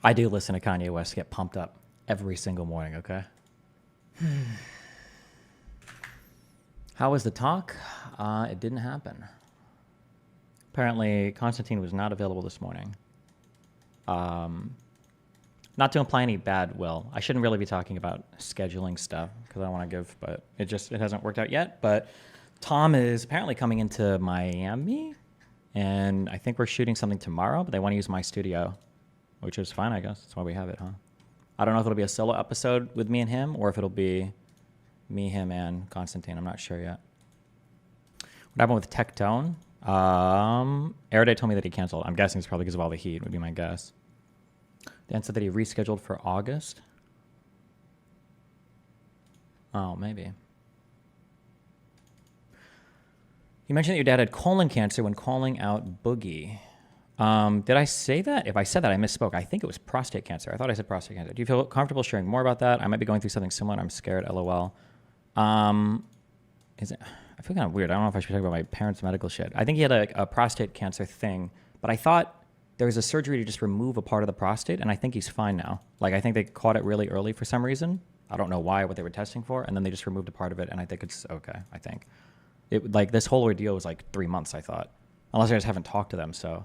I do listen to Kanye West get pumped up every single morning, okay? How was the talk? It didn't happen. Apparently, Constantine was not available this morning. Not to imply any bad will. I shouldn't really be talking about scheduling stuff because I don't want to give, but it hasn't worked out yet. But Tom is apparently coming into Miami, and I think we're shooting something tomorrow, but they want to use my studio, which is fine, I guess. That's why we have it, huh? I don't know if it'll be a solo episode with me and him or if it'll be me, him, and Constantine. I'm not sure yet. What happened with Tectone? Erode told me that he canceled. I'm guessing it's probably because of all the heat, would be my guess. Dan said that he rescheduled for August. Oh, maybe. You mentioned that your dad had colon cancer when calling out Boogie. Did I say that? If I said that, I misspoke. I think it was prostate cancer. I thought I said prostate cancer. Do you feel comfortable sharing more about that? I might be going through something similar. I'm scared, LOL. Is it? I feel kind of weird. I don't know if I should talk about my parents' medical shit. I think he had a prostate cancer thing, but I thought there was a surgery to just remove a part of the prostate, and I think he's fine now. Like, I think they caught it really early for some reason. I don't know why, what they were testing for, and then they just removed a part of it, and I think it's okay, I think. Like, this whole ordeal was like 3 months, I thought. Unless I just haven't talked to them, so.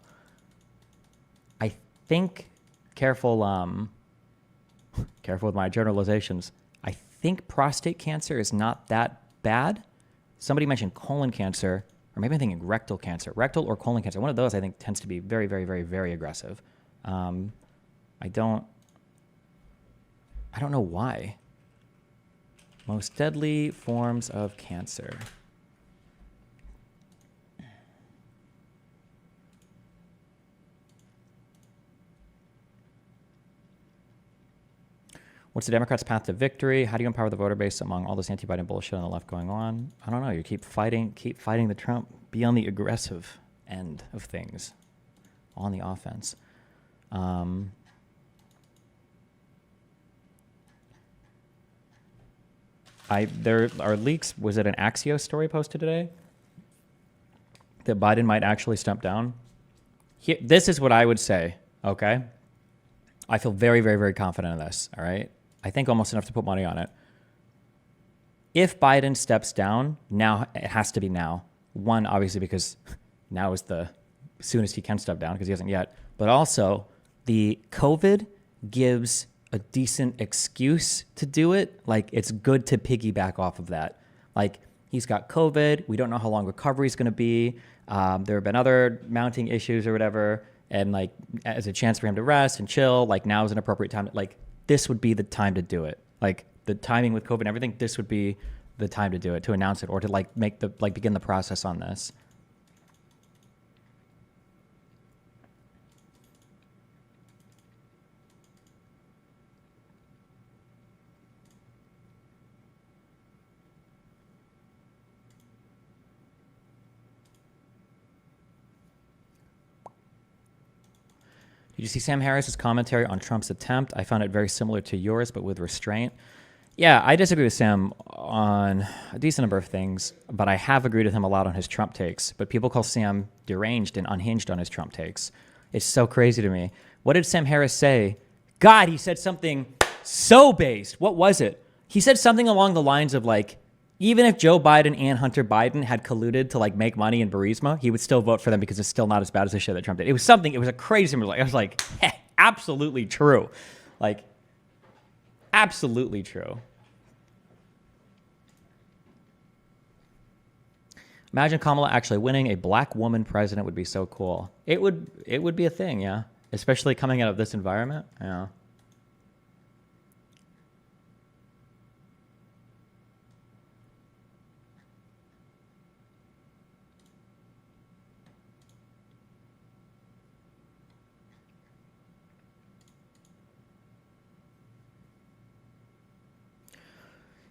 I think, careful with my generalizations, I think prostate cancer is not that bad. Somebody mentioned colon cancer, or maybe I'm thinking rectal cancer. Rectal or colon cancer, one of those I think tends to be very, very, very, very aggressive. I don't know why. Most deadly forms of cancer. What's the Democrats' path to victory? How do you empower the voter base among all this anti-Biden bullshit on the left going on? I don't know. You keep fighting the Trump. Be on the aggressive end of things, on the offense. There are leaks. Was it an Axios story posted today that Biden might actually step down? This is what I would say. Okay, I feel very, very, very confident in this. All right. I think almost enough to put money on it. If Biden steps down, now it has to be now. One, obviously, because now is the soonest he can step down because he hasn't yet. But also, the COVID gives a decent excuse to do it. Like, it's good to piggyback off of that. Like, he's got COVID. We don't know how long recovery is going to be. There have been other mounting issues or whatever. And, like, as a chance for him to rest and chill, like, now is an appropriate time. Like, this would be the time to do it. Like, the timing with COVID and everything, this would be the time to do it, to announce it, or to, like, begin the process on this. Did you see Sam Harris's commentary on Trump's attempt? I found it very similar to yours, but with restraint. Yeah, I disagree with Sam on a decent number of things, but I have agreed with him a lot on his Trump takes. But people call Sam deranged and unhinged on his Trump takes. It's so crazy to me. What did Sam Harris say? God, he said something so based. What was it? He said something along the lines of, like, even if Joe Biden and Hunter Biden had colluded to, like, make money in Burisma, he would still vote for them because it's still not as bad as the shit that Trump did. It was a crazy, I was like, absolutely true. Like, absolutely true. Imagine Kamala actually winning. A black woman president would be so cool. It would be a thing, yeah. Especially coming out of this environment, yeah.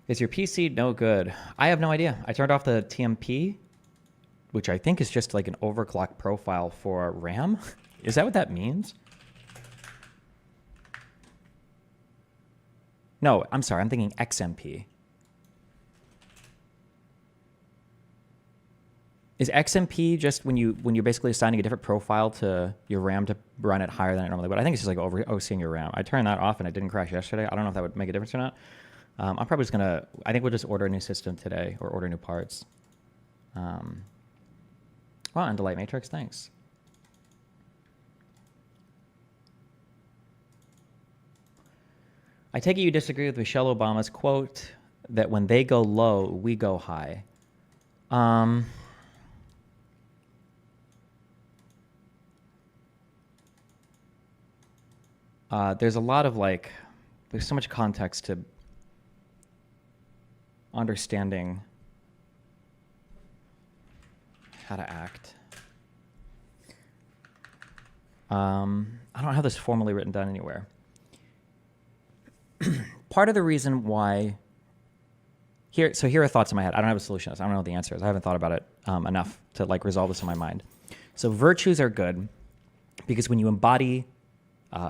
Is your PC no good? I have no idea. I turned off the TMP, which I think is just like an overclock profile for RAM. Is that what that means? No, I'm sorry. I'm thinking XMP. Is XMP just when you're basically assigning a different profile to your RAM to run it higher than it normally would? I think it's just like OCing your RAM. I turned that off and it didn't crash yesterday. I don't know if that would make a difference or not. I'm probably just I think we'll just order a new system today or order new parts. Wow, and Delight Matrix, thanks. I take it you disagree with Michelle Obama's quote that when they go low, we go high. There's a lot of there's so much context to understanding how to act. I don't have this formally written down anywhere. Part of the reason why here are thoughts in my head. I don't have a solution. I don't know what the answer is. I haven't thought about it enough to resolve this in my mind. So virtues are good because when you embody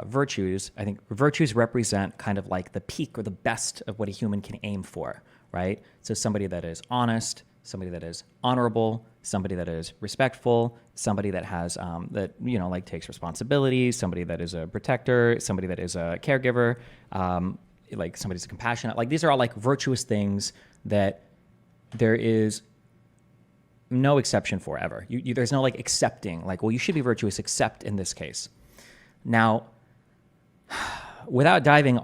virtues, I think virtues represent kind of like the peak or the best of what a human can aim for, right? So somebody that is honest, somebody that is honorable, somebody that is respectful, somebody that has takes responsibility, somebody that is a protector, somebody that is a caregiver, somebody's compassionate. These are all virtuous things that there is no exception for ever. There's no accepting you should be virtuous except in this case. Now, without diving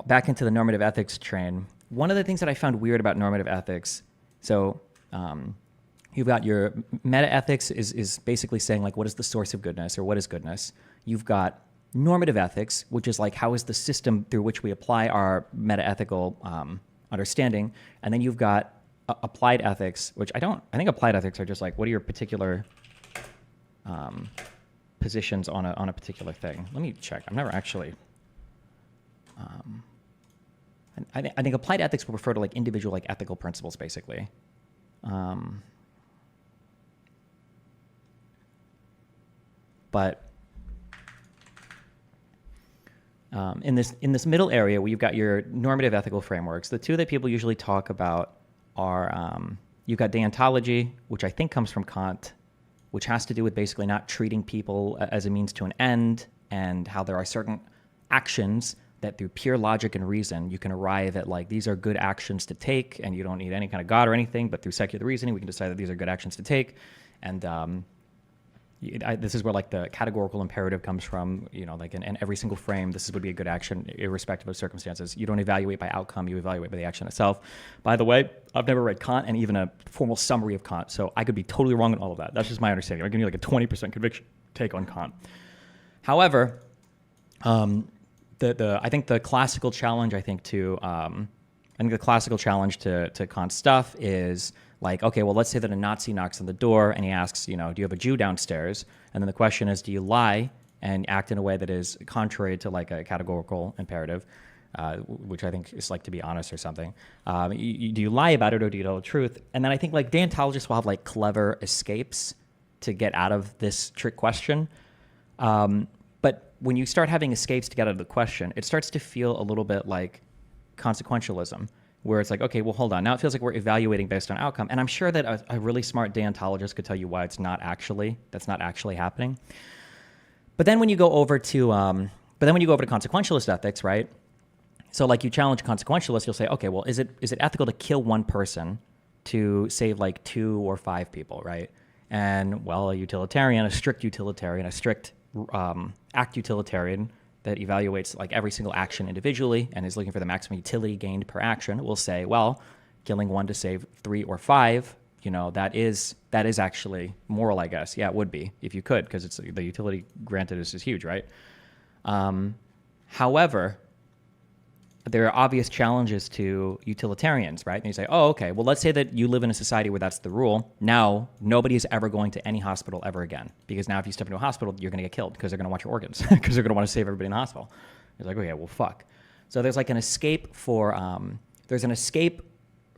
back into the normative ethics train, one of the things that I found weird about normative ethics, so you've got your meta ethics is basically saying what is the source of goodness or what is goodness. You've got normative ethics, which is how is the system through which we apply our meta ethical understanding, and then you've got applied ethics, which I think applied ethics are just what are your particular positions on a particular thing. Let me check. I've never actually. I think applied ethics will refer to individual ethical principles, basically. But in this middle area where you've got your normative ethical frameworks, the two that people usually talk about are you've got deontology, which I think comes from Kant, which has to do with basically not treating people as a means to an end, and how there are certain actions that through pure logic and reason you can arrive at these are good actions to take, and you don't need any kind of God or anything, but through secular reasoning we can decide that these are good actions to take. And this is where the categorical imperative comes from, in every single frame, this would be a good action irrespective of circumstances. You don't evaluate by outcome, you evaluate by the action itself. By the way, I've never read Kant and even a formal summary of Kant, so I could be totally wrong in all of that. That's just my understanding. I'm giving you a 20% conviction take on Kant. However, I think the classical challenge, to Kant's stuff is okay, well, let's say that a Nazi knocks on the door and he asks, do you have a Jew downstairs? And then the question is, do you lie and act in a way that is contrary to a categorical imperative, which I think is to be honest or something? Do you lie about it or do you tell the truth? And then I think deontologists will have clever escapes to get out of this trick question. But when you start having escapes to get out of the question, it starts to feel a little bit like consequentialism, where it's okay, well, hold on. Now it feels like we're evaluating based on outcome. And I'm sure that a really smart deontologist could tell you why that's not actually happening. But then when you go over to consequentialist ethics, right? So you challenge consequentialists, you'll say, okay, well, is it ethical to kill one person to save 2 or 5 people, right? And well, a strict act utilitarian that evaluates actually every single action individually and is looking for the maximum utility gained per action will say, well, killing one to save 3 or 5, that is actually moral, I guess. Yeah, it would be if you could, because it's the utility granted is huge, right? However, there are obvious challenges to utilitarians, right? And you say, oh, okay, well, let's say that you live in a society where that's the rule. Now, nobody is ever going to any hospital ever again, because now if you step into a hospital, you're going to get killed because they're going to want your organs, because they're going to want to save everybody in the hospital. It's okay, well, fuck. So there's an escape for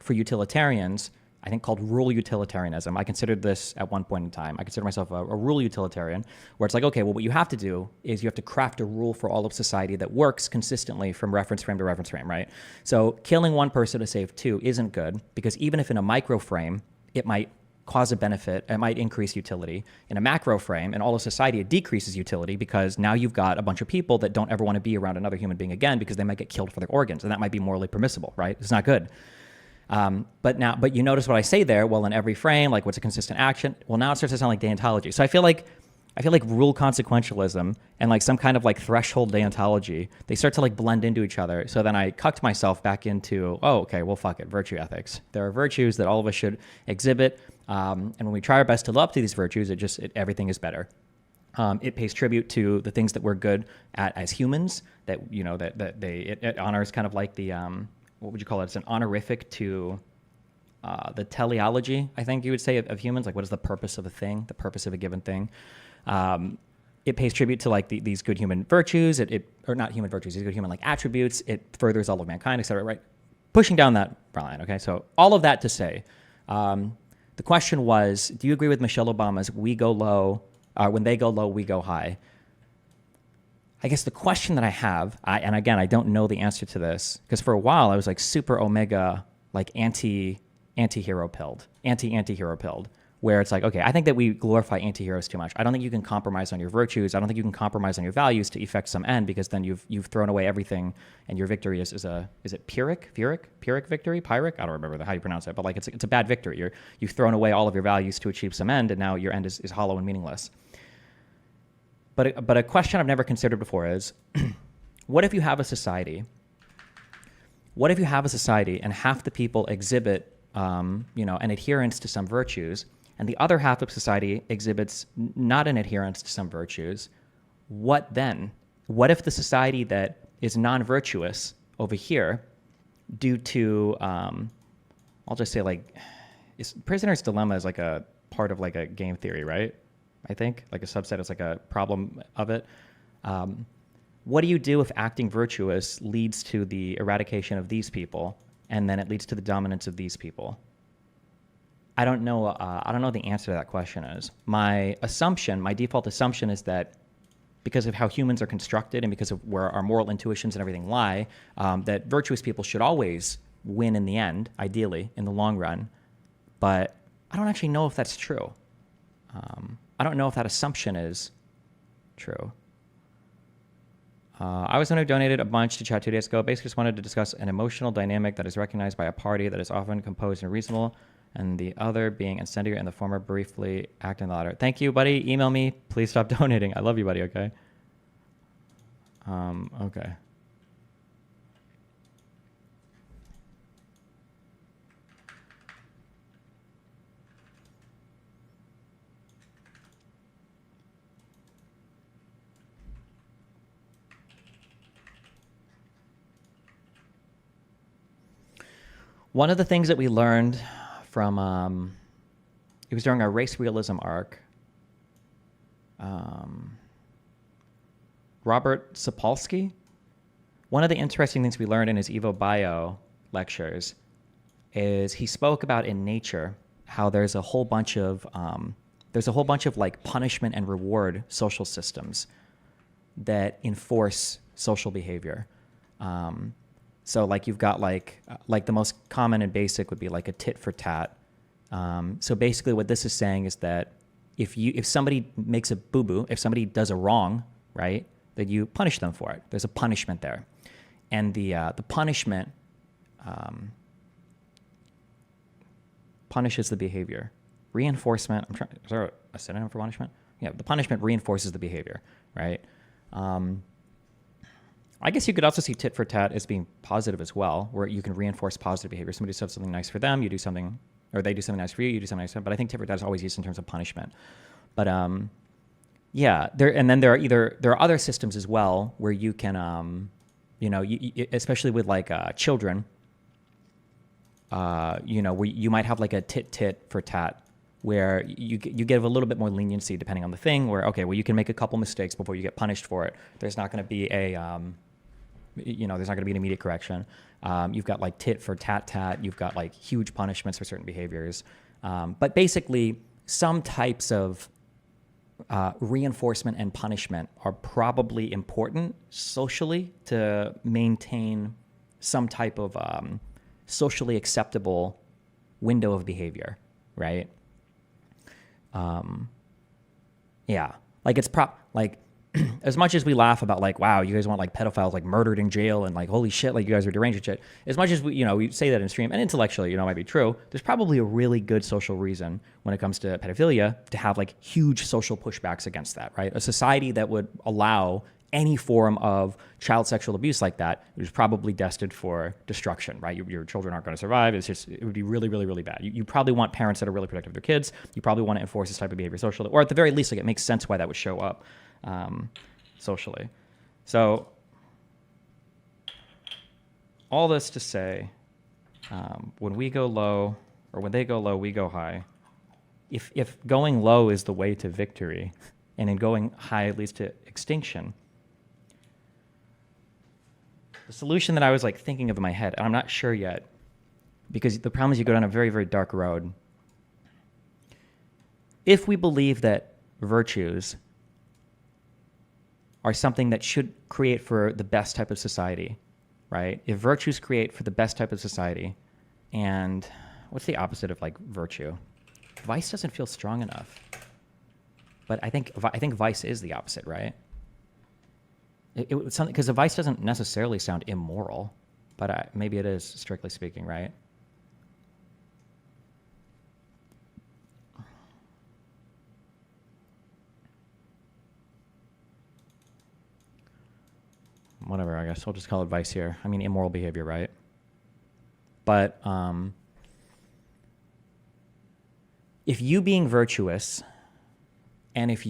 utilitarians, I think, called rule utilitarianism. I considered this at one point in time. I consider myself a rule utilitarian, where it's okay, well, what you have to do is you have to craft a rule for all of society that works consistently from reference frame to reference frame, right? So killing one person to save 2 isn't good, because even if in a micro frame, it might cause a benefit. It might increase utility. In a macro frame, in all of society, it decreases utility because now you've got a bunch of people that don't ever want to be around another human being again because they might get killed for their organs, and that might be morally permissible, right? It's not good. But you notice what I say there. Well, in every frame, like what's a consistent action? Well, now it starts to sound like deontology. So I feel like rule consequentialism and like some kind of like threshold deontology, they start to like blend into each other. So then I cucked myself back into, oh, okay, well, fuck it, virtue ethics. There are virtues that all of us should exhibit. And when we try our best to live up to these virtues, everything is better. It pays tribute to the things that we're good at as humans, that, you know, it honors kind of like the, what would you call it? It's an honorific to the teleology, I think you would say, of humans. Like, what is the purpose of a thing, the purpose of a given thing? It pays tribute to like these good human virtues, or not human virtues, these good human like attributes. It furthers all of mankind, et cetera, right? Pushing down that line, okay? So all of that to say, the question was, do you agree with Michelle Obama's "we go low, when they go low, we go high"? I guess the question that I have, and again, I don't know the answer to this, because for a while I was like super omega, like anti-hero pilled, anti-hero pilled, where it's like, okay, I think that we glorify anti-heroes too much. I don't think you can compromise on your virtues. I don't think you can compromise on your values to effect some end, because then you've thrown away everything, and your victory is it Pyrrhic victory? Pyrrhic? I don't remember how you pronounce it, but like it's a bad victory. You've thrown away all of your values to achieve some end, and now your end is hollow and meaningless. But a question I've never considered before is, what if you have a society? What if you have a society and half the people exhibit, an adherence to some virtues, and the other half of society exhibits not an adherence to some virtues? What then? What if the society that is non-virtuous over here, due to, I'll just say like, prisoner's dilemma is like a part of like a game theory, right? I think, like a subset is like a problem of it. What do you do if acting virtuous leads to the eradication of these people, and then it leads to the dominance of these people? I don't know. I don't know the answer to that question is. My default assumption is that because of how humans are constructed and because of where our moral intuitions and everything lie, that virtuous people should always win in the end, ideally, in the long run. But I don't actually know if that's true. I don't know if that assumption is true. I was the one who donated a bunch to chat 2 days ago. Basically just wanted to discuss an emotional dynamic that is recognized by a party that is often composed and reasonable, and the other being incendiary and the former briefly acting the latter. Thank you, buddy. Email me. Please stop donating. I love you, buddy, okay? Okay. One of the things that we learned from, it was during our race realism arc, Robert Sapolsky, one of the interesting things we learned in his Evo Bio lectures is he spoke about in nature how there's a whole bunch of like punishment and reward social systems that enforce social behavior. So like you've got like the most common and basic would be like a tit for tat. So basically what this is saying is that if somebody makes a boo-boo, if somebody does a wrong, right, that you punish them for it. There's a punishment there. And the punishment punishes the behavior. Reinforcement, is there a synonym for punishment? Yeah, the punishment reinforces the behavior, right? I guess you could also see tit for tat as being positive as well, where you can reinforce positive behavior. Somebody does something nice for them, you do something, or they do something nice for you, you do something nice for them. But I think tit for tat is always used in terms of punishment. But yeah, there are other systems as well where you can, especially with like children, where you might have like a tit for tat, where you give a little bit more leniency depending on the thing. Where you can make a couple mistakes before you get punished for it. There's not going to be there's not going to be an immediate correction. You've got like tit for tat. You've got like huge punishments for certain behaviors. But basically, some types of reinforcement and punishment are probably important socially to maintain some type of socially acceptable window of behavior, right? Yeah, like it's like as much as we laugh about like, wow, you guys want like pedophiles like murdered in jail and like, holy shit, like you guys are deranged and shit. As much as we say that in stream and intellectually, it might be true. There's probably a really good social reason when it comes to pedophilia to have like huge social pushbacks against that, right? A society that would allow any form of child sexual abuse like that is probably destined for destruction, right? Your children aren't going to survive. It would be really, really, really bad. You probably want parents that are really protective of their kids. You probably want to enforce this type of behavior socially, or at the very least, like it makes sense why that would show up socially. So all this to say, when we go low, or when they go low, we go high. If going low is the way to victory, and in going high leads to extinction, the solution that I was like thinking of in my head, and I'm not sure yet, because the problem is you go down a very, very dark road. If we believe that virtues are something that should create for the best type of society, right? If virtues create for the best type of society, and what's the opposite of like virtue? Vice doesn't feel strong enough. But I think vice is the opposite, right? Because a vice doesn't necessarily sound immoral, but maybe it is, strictly speaking, right? Whatever, I guess we'll just call it vice here. I mean, immoral behavior, right? But if you being virtuous, and if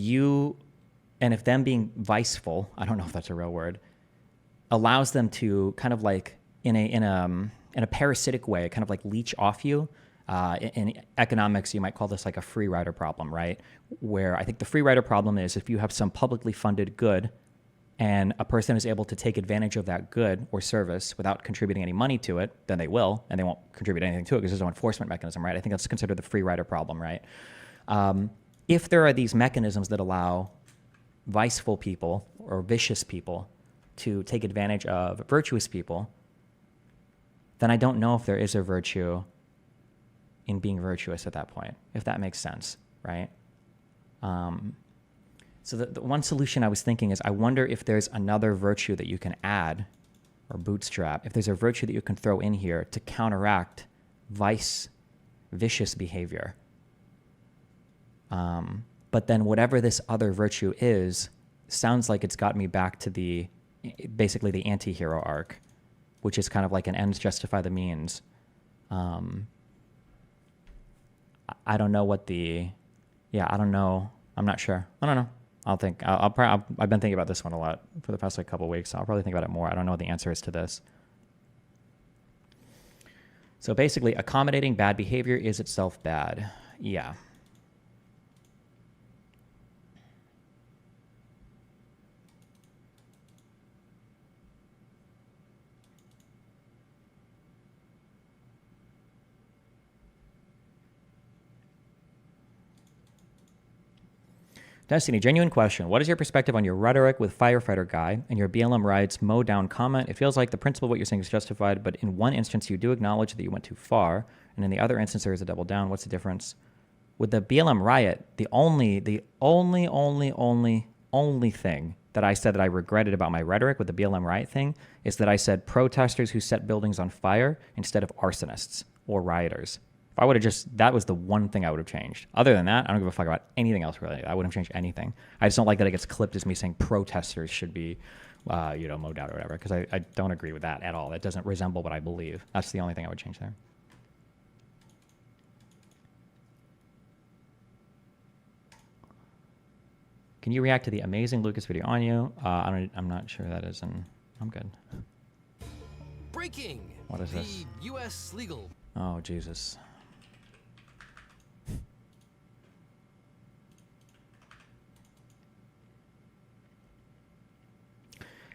them being viceful, I don't know if that's a real word, allows them to kind of like in a parasitic way, kind of like leech off you. In economics, you might call this like a free rider problem, right? Where I think the free rider problem is if you have some publicly funded good and a person is able to take advantage of that good or service without contributing any money to it, then they will, and they won't contribute anything to it because there's no enforcement mechanism, right? I think that's considered the free rider problem, right? If there are these mechanisms that allow viceful people or vicious people to take advantage of virtuous people, then I don't know if there is a virtue in being virtuous at that point, if that makes sense, right? So the one solution I was thinking is I wonder if there's another virtue that you can add or bootstrap, if there's a virtue that you can throw in here to counteract vicious behavior. But then whatever this other virtue is, sounds like it's got me back to basically the anti-hero arc, which is kind of like an ends justify the means. I don't know I don't know. I'm not sure. I don't know. I've been thinking about this one a lot for the past like couple of weeks. So I'll probably think about it more. I don't know what the answer is to this. So basically, accommodating bad behavior is itself bad. Yeah. Destiny, genuine question. What is your perspective on your rhetoric with firefighter guy and your BLM riots mow down comment? It feels like the principle of what you're saying is justified, but in one instance you do acknowledge that you went too far, and in the other instance there is a double down. What's the difference? With the BLM riot, the only thing that I said that I regretted about my rhetoric with the BLM riot thing is that I said protesters who set buildings on fire instead of arsonists or rioters. I would have that was the one thing I would have changed. Other than that, I don't give a fuck about anything else really. I wouldn't have changed anything. I just don't like that it gets clipped as me saying protesters should be, mowed out or whatever, because I don't agree with that at all. That doesn't resemble what I believe. That's the only thing I would change there. Can you react to the amazing Lucas video on you? I'm not sure that is, and I'm good. Breaking. What is this? The U.S. legal. Oh, Jesus.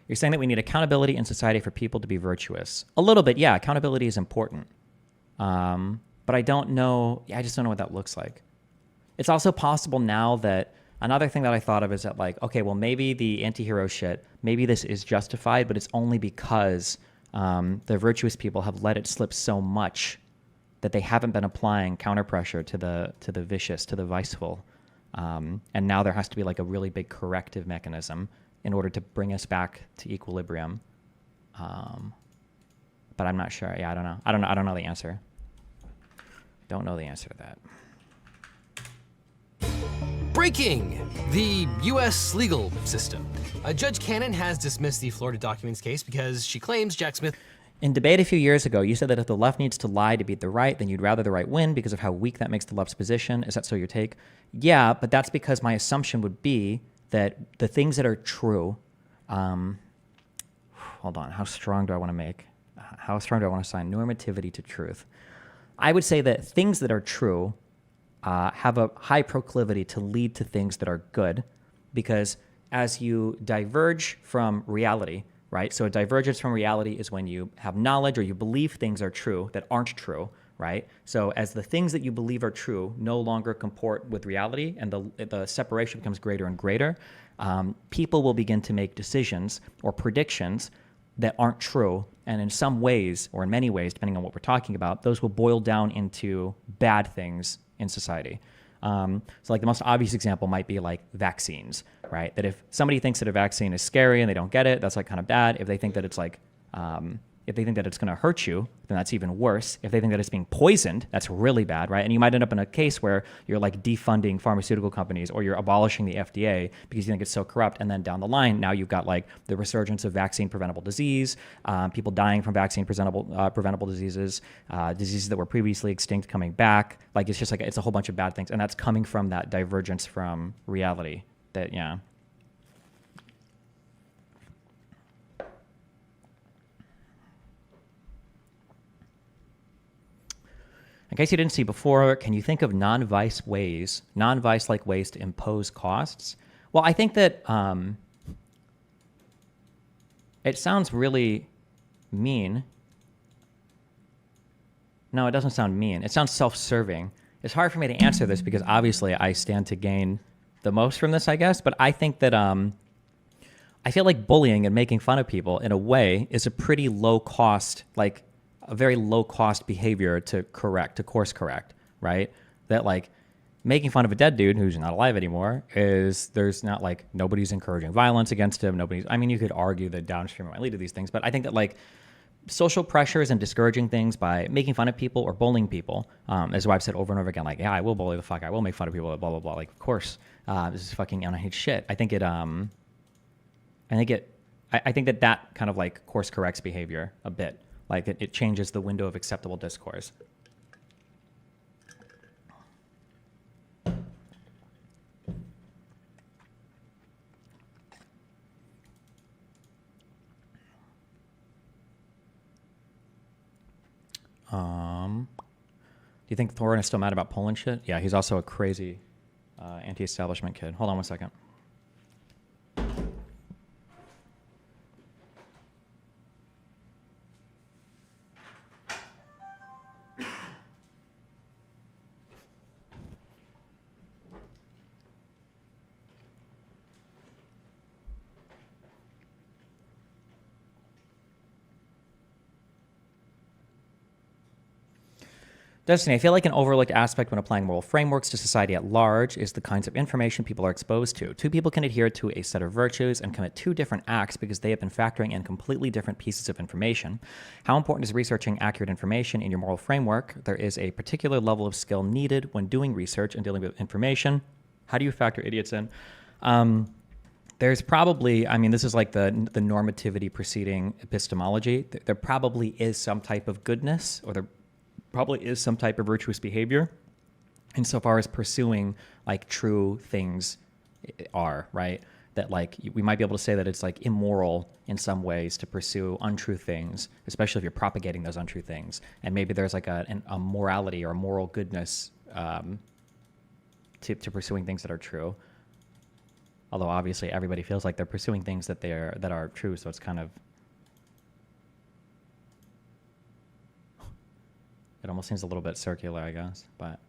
You're saying that we need accountability in society for people to be virtuous. A little bit, yeah. Accountability is important. But I don't know. I just don't know what that looks like. It's also possible now that another thing that I thought of is that like, okay, well, maybe the anti-hero shit, maybe this is justified, but it's only because the virtuous people have let it slip so much that they haven't been applying counter pressure to the vicious, to the viceful. And now there has to be like a really big corrective mechanism in order to bring us back to equilibrium. But I'm not sure. Yeah, I don't know. I don't know the answer. Don't know the answer to that. Breaking the U.S. legal system. Judge Cannon has dismissed the Florida documents case because she claims Jack Smith... In debate a few years ago, you said that if the left needs to lie to beat the right, then you'd rather the right win because of how weak that makes the left's position. Is that so your take? Yeah, but that's because my assumption would be that the things that are true... hold on. How strong do I want to make? How strong do I want to assign normativity to truth? I would say that things that are true have a high proclivity to lead to things that are good, because as you diverge from reality, right? So a divergence from reality is when you have knowledge or you believe things are true that aren't true, right? So as the things that you believe are true no longer comport with reality and the separation becomes greater and greater, people will begin to make decisions or predictions that aren't true. And in some ways, or in many ways, depending on what we're talking about, those will boil down into bad things in society. So like the most obvious example might be like vaccines, right? That if somebody thinks that a vaccine is scary and they don't get it, that's like kind of bad. If they think that it's like, if they think that it's going to hurt you, then that's even worse. If they think that it's being poisoned, that's really bad, right? And you might end up in a case where you're like defunding pharmaceutical companies or you're abolishing the FDA because you think it's so corrupt. And then down the line, now you've got like the resurgence of vaccine preventable disease, people dying from vaccine preventable diseases, diseases that were previously extinct coming back. Like it's just like, it's a whole bunch of bad things. And that's coming from that divergence from reality that, yeah. In case you didn't see before, can you think of non-vice-like ways to impose costs? Well, I think that it sounds really mean. No, it doesn't sound mean. It sounds self-serving. It's hard for me to answer this because obviously I stand to gain the most from this, I guess. But I think that I feel like bullying and making fun of people in a way is a pretty low cost, like a very low cost behavior to course correct, right? That like making fun of a dead dude who's not alive anymore there's not like nobody's encouraging violence against him. I mean, you could argue that downstream might lead to these things, but I think that like social pressures and discouraging things by making fun of people or bullying people, is why I've said over and over again, like, yeah, I will bully the fuck. I will make fun of people, blah, blah, blah. Like, of course, this is fucking, and I hate shit. I think that kind of like course corrects behavior a bit. Like it changes the window of acceptable discourse. Do you think Thorin is still mad about Poland shit? Yeah, he's also a crazy anti-establishment kid. Hold on one second. Destiny, I feel like an overlooked aspect when applying moral frameworks to society at large is the kinds of information people are exposed to. Two people can adhere to a set of virtues and commit two different acts because they have been factoring in completely different pieces of information. How important is researching accurate information in your moral framework? There is a particular level of skill needed when doing research and dealing with information. How do you factor idiots in? There's probably, I mean, this is like the normativity preceding epistemology. There probably is some type of goodness, or there probably is some type of virtuous behavior insofar as pursuing like true things are, right? That like we might be able to say that it's like immoral in some ways to pursue untrue things, especially if you're propagating those untrue things. And maybe there's like a morality or a moral goodness to pursuing things that are true. Although obviously everybody feels like they're pursuing things that are true, so it's kind of, it almost seems a little bit circular, I guess, but.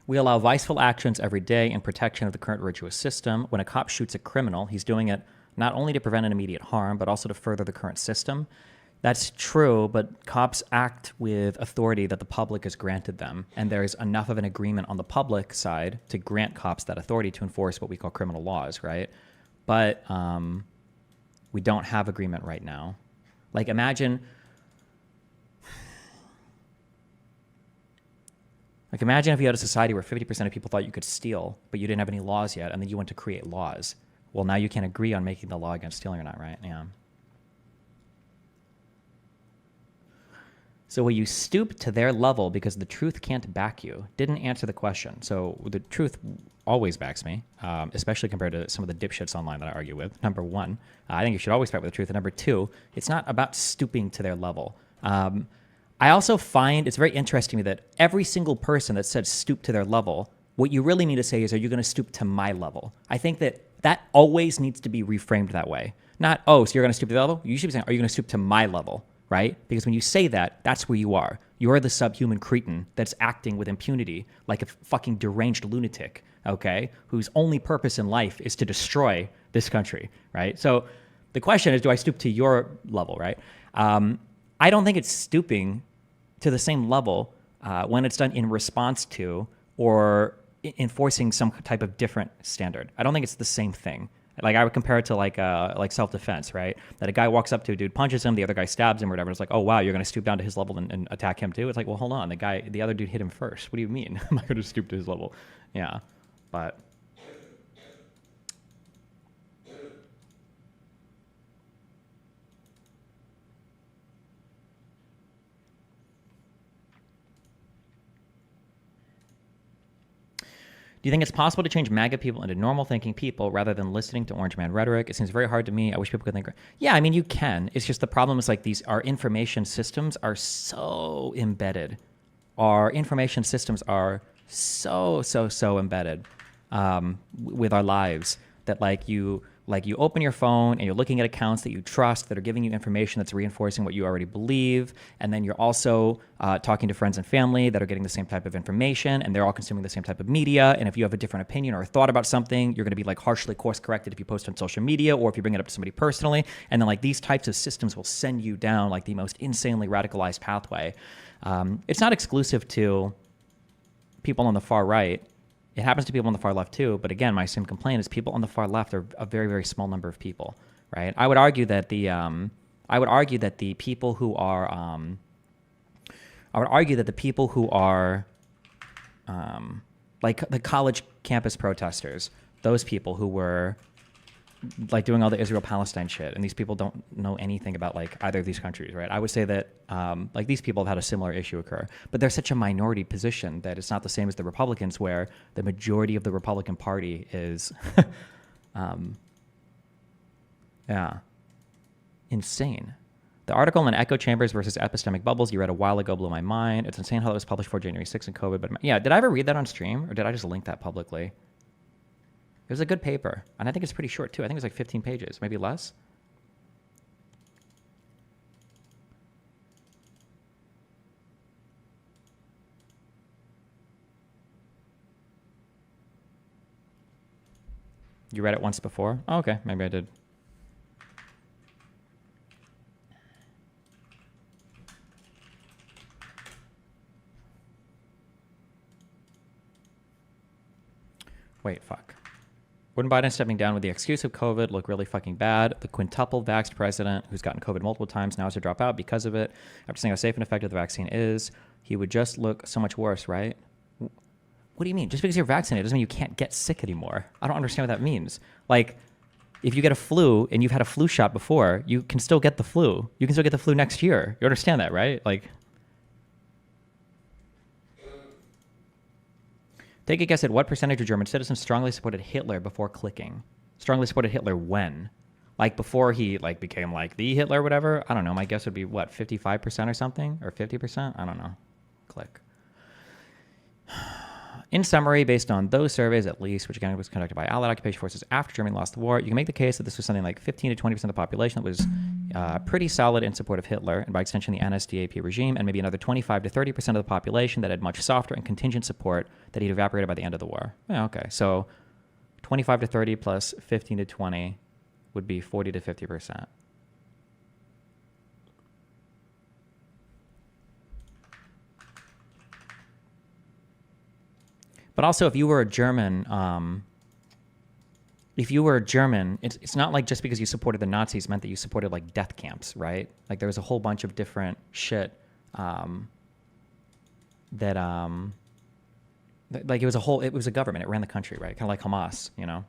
We allow viceful actions every day in protection of the current virtuous system. When a cop shoots a criminal, he's doing it not only to prevent an immediate harm, but also to further the current system. That's true, but cops act with authority that the public has granted them, and there's enough of an agreement on the public side to grant cops that authority to enforce what we call criminal laws, right? But we don't have agreement right now. Like, imagine if you had a society where 50% of people thought you could steal, but you didn't have any laws yet, and then you went to create laws. Well, now you can't agree on making the law against stealing or not, right? Yeah. So will you stoop to their level because the truth can't back you? Didn't answer the question. So the truth always backs me, especially compared to some of the dipshits online that I argue with. Number one, I think you should always fight with the truth. And number two, it's not about stooping to their level. I also find it's very interesting to me that every single person that said stoop to their level, what you really need to say is, are you going to stoop to my level? I think that always needs to be reframed that way. Not, oh, so you're going to stoop to the level? You should be saying, are you going to stoop to my level? Right? Because when you say that, that's where you are. You're the subhuman cretin that's acting with impunity like a fucking deranged lunatic, okay? Whose only purpose in life is to destroy this country, right? So the question is, do I stoop to your level, right? I don't think it's stooping to the same level when it's done in response to or enforcing some type of different standard. I don't think it's the same thing. Like, I would compare it to like self-defense, right? That a guy walks up to a dude, punches him, the other guy stabs him or whatever. It's like, oh, wow, you're going to stoop down to his level and attack him too? It's like, well, hold on. The other dude hit him first. What do you mean? Am I going to stoop to his level? Yeah, but... Do you think it's possible to change MAGA people into normal thinking people rather than listening to Orange Man rhetoric? It seems very hard to me. I wish people could think. Yeah, I mean, you can. It's just the problem is like our information systems are so embedded. Our information systems are so embedded with our lives that you open your phone and you're looking at accounts that you trust that are giving you information that's reinforcing what you already believe. And then you're also talking to friends and family that are getting the same type of information and they're all consuming the same type of media. And if you have a different opinion or a thought about something, you're going to be like harshly course corrected if you post on social media or if you bring it up to somebody personally. And then like these types of systems will send you down like the most insanely radicalized pathway. It's not exclusive to people on the far right. It happens to people on the far left too, but again, my same complaint is people on the far left are a very, very small number of people, right? I would argue that the people who are like the college campus protesters, those people who were like doing all the Israel-Palestine shit, and these people don't know anything about like either of these countries, right? I would say that like these people have had a similar issue occur, but they're such a minority position that it's not the same as the Republicans, where the majority of the Republican Party is, insane. The article on echo chambers versus epistemic bubbles you read a while ago blew my mind. It's insane how that was published before January 6th in COVID, but yeah, did I ever read that on stream, or did I just link that publicly? It was a good paper, and I think it's pretty short too. I think it's like 15 pages, maybe less. You read it once before? Oh, okay, maybe I did. Wait, fuck. Wouldn't Biden stepping down with the excuse of COVID look really fucking bad? The quintuple vaxxed president who's gotten COVID multiple times now has to drop out because of it. After seeing how safe and effective the vaccine is, he would just look so much worse, right? What do you mean? Just because you're vaccinated doesn't mean you can't get sick anymore. I don't understand what that means. Like, if you get a flu and you've had a flu shot before, you can still get the flu. You can still get the flu next year. You understand that, right? Like, take a guess at what percentage of German citizens strongly supported Hitler before clicking. Strongly supported Hitler when? Like before he like became like the Hitler or whatever? I don't know. My guess would be what, 55% or something? Or 50%? I don't know. Click. In summary, based on those surveys at least, which again was conducted by Allied occupation forces after Germany lost the war, you can make the case that this was something like 15 to 20% of the population that was pretty solid in support of Hitler, and by extension the NSDAP regime, and maybe another 25 to 30% of the population that had much softer and contingent support that he'd evaporated by the end of the war. Yeah, okay, so 25 to 30 plus 15 to 20 would be 40 to 50%. But also, if you were a German, it's not like just because you supported the Nazis meant that you supported like death camps, right? Like there was a whole bunch of different shit like it was a government. It ran the country, right? Kind of like Hamas, you know?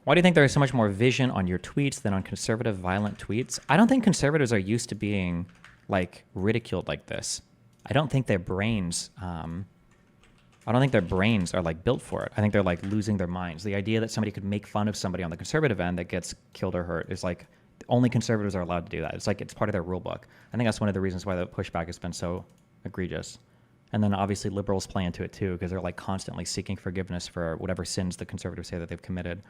Why do you think there is so much more vision on your tweets than on conservative violent tweets? I don't think conservatives are used to being like ridiculed like this. I don't think their brains are like built for it. I think they're like losing their minds. The idea that somebody could make fun of somebody on the conservative end that gets killed or hurt is like only conservatives are allowed to do that. It's like it's part of their rule book. I think that's one of the reasons why the pushback has been so egregious. And then obviously liberals play into it too because they're like constantly seeking forgiveness for whatever sins the conservatives say that they've committed.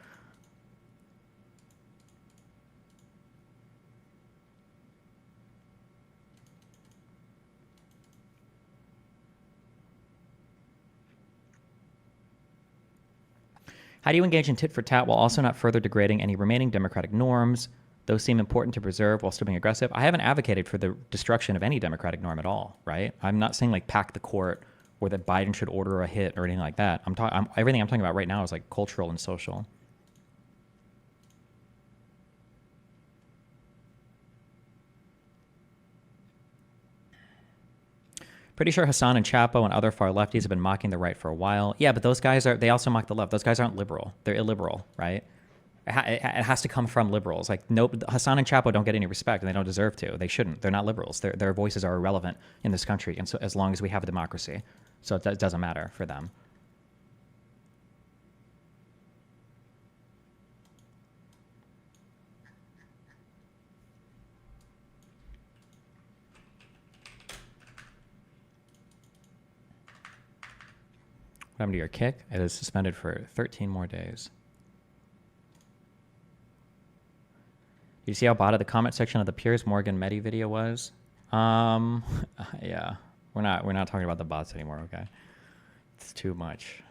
How do you engage in tit for tat while also not further degrading any remaining democratic norms? Those seem important to preserve while still being aggressive. I haven't advocated for the destruction of any democratic norm at all, right? I'm not saying like pack the court or that Biden should order a hit or anything like that. Everything I'm talking about right now is like cultural and social. Pretty sure Hassan and Chapo and other far lefties have been mocking the right for a while. Yeah, but those guys they also mock the left. Those guys aren't liberal. They're illiberal, right? It has to come from liberals. Like, nope, Hassan and Chapo don't get any respect, and they don't deserve to. They shouldn't. They're not liberals. Their voices are irrelevant in this country, and so as long as we have a democracy. So it doesn't matter for them. What happened to your kick? It is suspended for 13 more days. Do you see how bottom the comment section of the Piers Morgan Medi video was? Yeah. We're not talking about the bots anymore, okay? It's too much.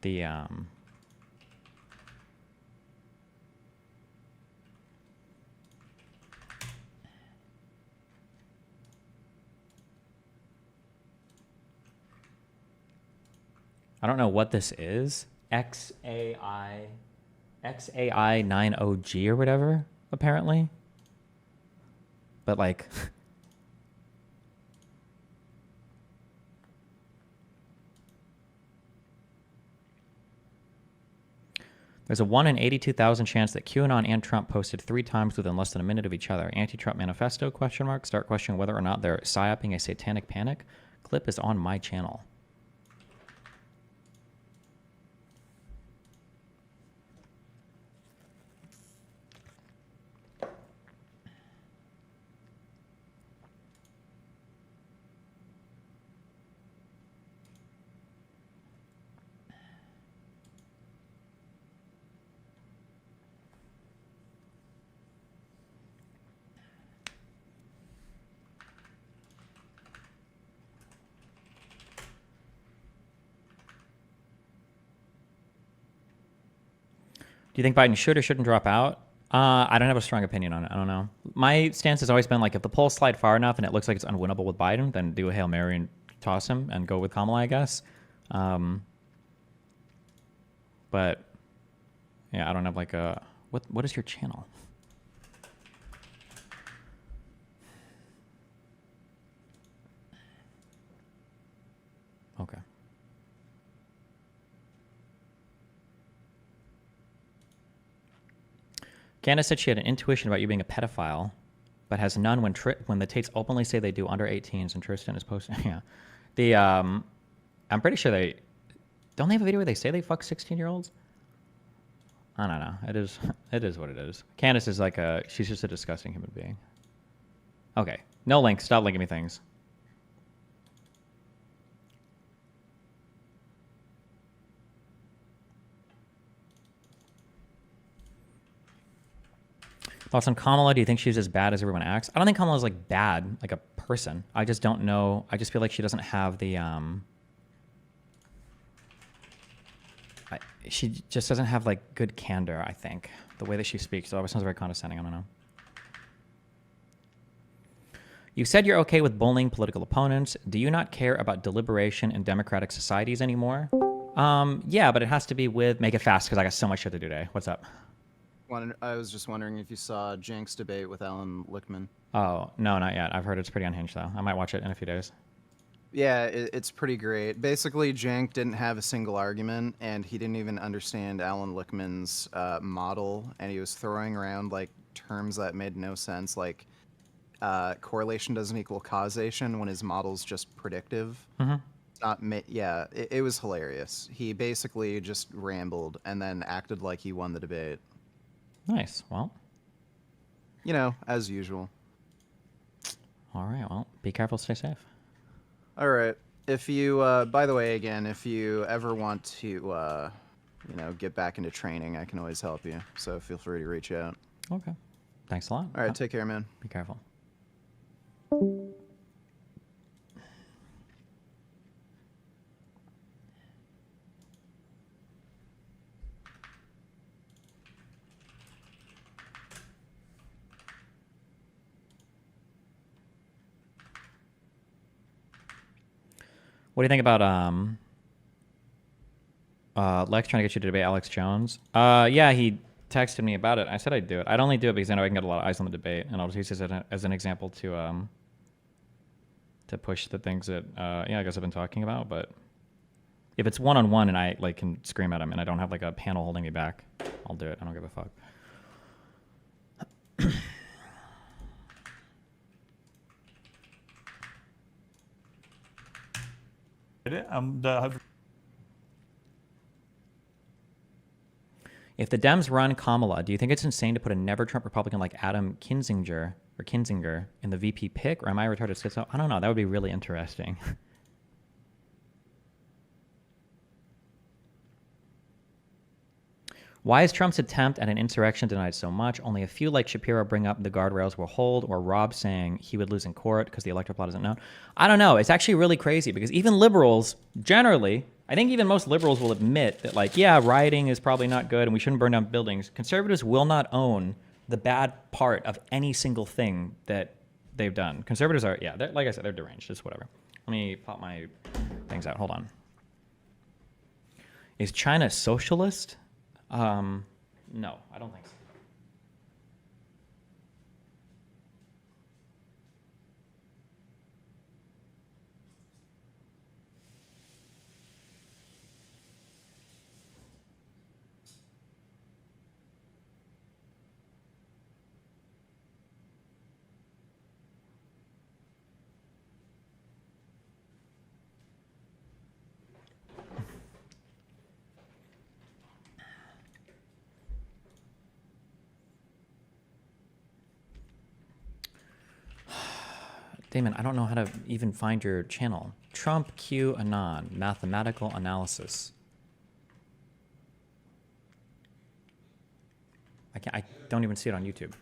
The I don't know what this is. XAI90G or whatever, apparently. But like there's a 1 in 82,000 chance that QAnon and Trump posted 3 times within less than a minute of each other. Anti-Trump Manifesto, ? Start questioning whether or not they're psyoping a satanic panic. Clip is on my channel. Do you think Biden should or shouldn't drop out? I don't have a strong opinion on it. I don't know. My stance has always been like if the polls slide far enough and it looks like it's unwinnable with Biden, then do a Hail Mary and toss him and go with Kamala, I guess. But yeah, I don't have like a what is your channel? Okay. Candace said she had an intuition about you being a pedophile, but has none when the Tates openly say they do under 18s and Tristan is posting. Yeah, I'm pretty sure they have a video where they say they fuck 16-year-olds. I don't know. It is what it is. Candace is like she's just a disgusting human being. Okay, no link. Stop linking me things. Thoughts on Kamala? Do you think she's as bad as everyone acts? I don't think Kamala's like bad, like a person. I just don't know. I just feel like she doesn't have the she just doesn't have like good candor. I think the way that she speaks, it always sounds very condescending. I don't know. You said you're okay with bullying political opponents. Do you not care about deliberation in democratic societies anymore? Yeah, but it has to be with... Make it fast, because I got so much shit to do today. What's up? I was just wondering if you saw Jenks' debate with Alan Lichtman. Oh, no, not yet. I've heard it's pretty unhinged, though. I might watch it in a few days. Yeah, it's pretty great. Basically, Jenk didn't have a single argument, and he didn't even understand Alan Lichtman's model, and he was throwing around like terms that made no sense, like correlation doesn't equal causation when his model's just predictive. It was hilarious. He basically just rambled and then acted like he won the debate. Nice. Well, you know, as usual. All right. Well, be careful. Stay safe. All right. If you, by the way, again, if you ever want to, you know, get back into training, I can always help you. So feel free to reach out. Okay. Thanks a lot. All right. Take care, man. Be careful. What do you think about Lex trying to get you to debate Alex Jones? Yeah, he texted me about it. I said I'd do it. I'd only do it because I know I can get a lot of eyes on the debate, and I'll just use it as an example to push the things that yeah, I guess I've been talking about. But if it's one-on-one and I like can scream at him and I don't have like a panel holding me back, I'll do it. I don't give a fuck. If the Dems run Kamala, do you think it's insane to put a never Trump Republican like Adam Kinzinger in the VP pick, or am I retarded schizo? I don't know. That would be really interesting. Why is Trump's attempt at an insurrection denied so much? Only a few like Shapiro bring up the guardrails will hold, or Rob saying he would lose in court because the electoral plot isn't known. I don't know. It's actually really crazy because even liberals, generally, I think even most liberals will admit that, like, yeah, rioting is probably not good and we shouldn't burn down buildings. Conservatives will not own the bad part of any single thing that they've done. Conservatives are, yeah, like I said, they're deranged. It's whatever. Let me pop my things out. Hold on. Is China socialist? No, I don't think so. Damon, I don't know how to even find your channel. Trump Q Anon, mathematical analysis. I don't even see it on YouTube.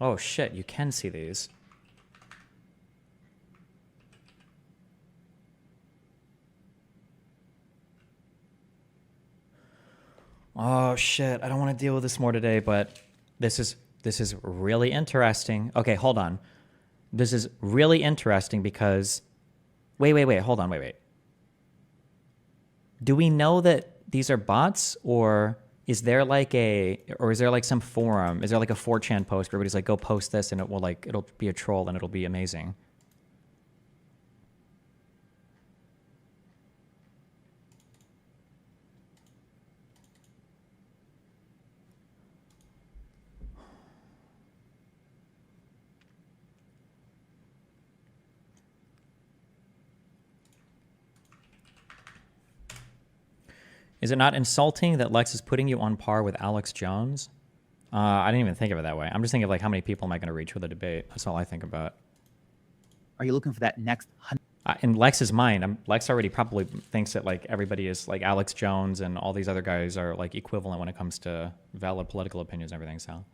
Oh shit, you can see these. Oh shit, I don't want to deal with this more today, but this is really interesting. Okay, hold on. This is really interesting because wait, hold on, wait. Do we know that these are bots, or is there like some forum? Is there like a 4chan post where everybody's like, go post this and it'll be a troll and it'll be amazing? Is it not insulting that Lex is putting you on par with Alex Jones? I didn't even think of it that way. I'm just thinking of like how many people am I going to reach with a debate? That's all I think about. Are you looking for that next In Lex's mind, Lex already probably thinks that like everybody is like Alex Jones and all these other guys are like equivalent when it comes to valid political opinions and everything. So.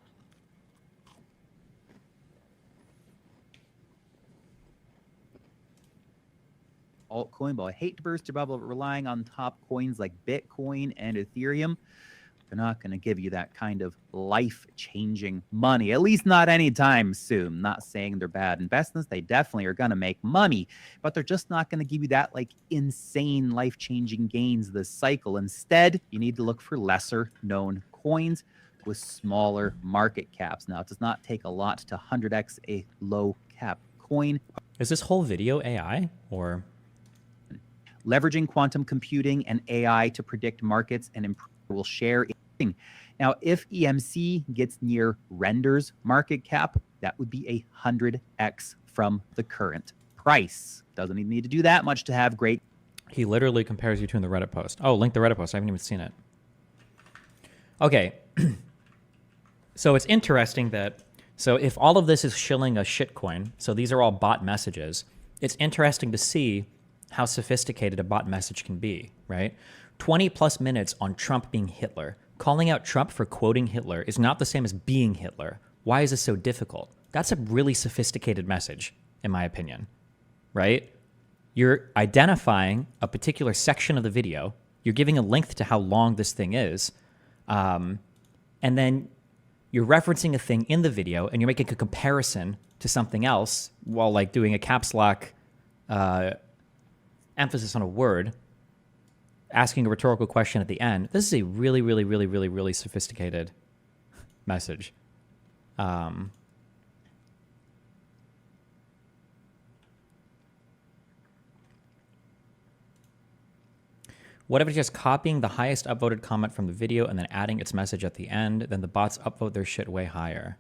Altcoin, but I hate to burst your bubble, but relying on top coins like Bitcoin and Ethereum, they're not going to give you that kind of life-changing money, at least not anytime soon. Not saying they're bad investments. They definitely are going to make money, but they're just not going to give you that like insane life-changing gains this cycle. Instead, you need to look for lesser-known coins with smaller market caps. Now, it does not take a lot to 100x a low-cap coin. Is this whole video AI or? Leveraging quantum computing and AI to predict markets and improve will share. Now, if EMC gets near Render's market cap, that would be 100x from the current price. Doesn't even need to do that much to have great. He literally compares you to in the Reddit post. Oh, link the Reddit post. I haven't even seen it. Okay. So it's interesting that, so if all of this is shilling a shitcoin, so these are all bot messages, it's interesting to see how sophisticated a bot message can be, right? 20 plus minutes on Trump being Hitler. Calling out Trump for quoting Hitler is not the same as being Hitler. Why is this so difficult? That's a really sophisticated message, in my opinion, right? You're identifying a particular section of the video. You're giving a length to how long this thing is. And then you're referencing a thing in the video and you're making a comparison to something else while like doing a caps lock emphasis on a word, asking a rhetorical question at the end. This is a really, really, really, really, really sophisticated message. What if it's just copying the highest upvoted comment from the video and then adding its message at the end? Then the bots upvote their shit way higher.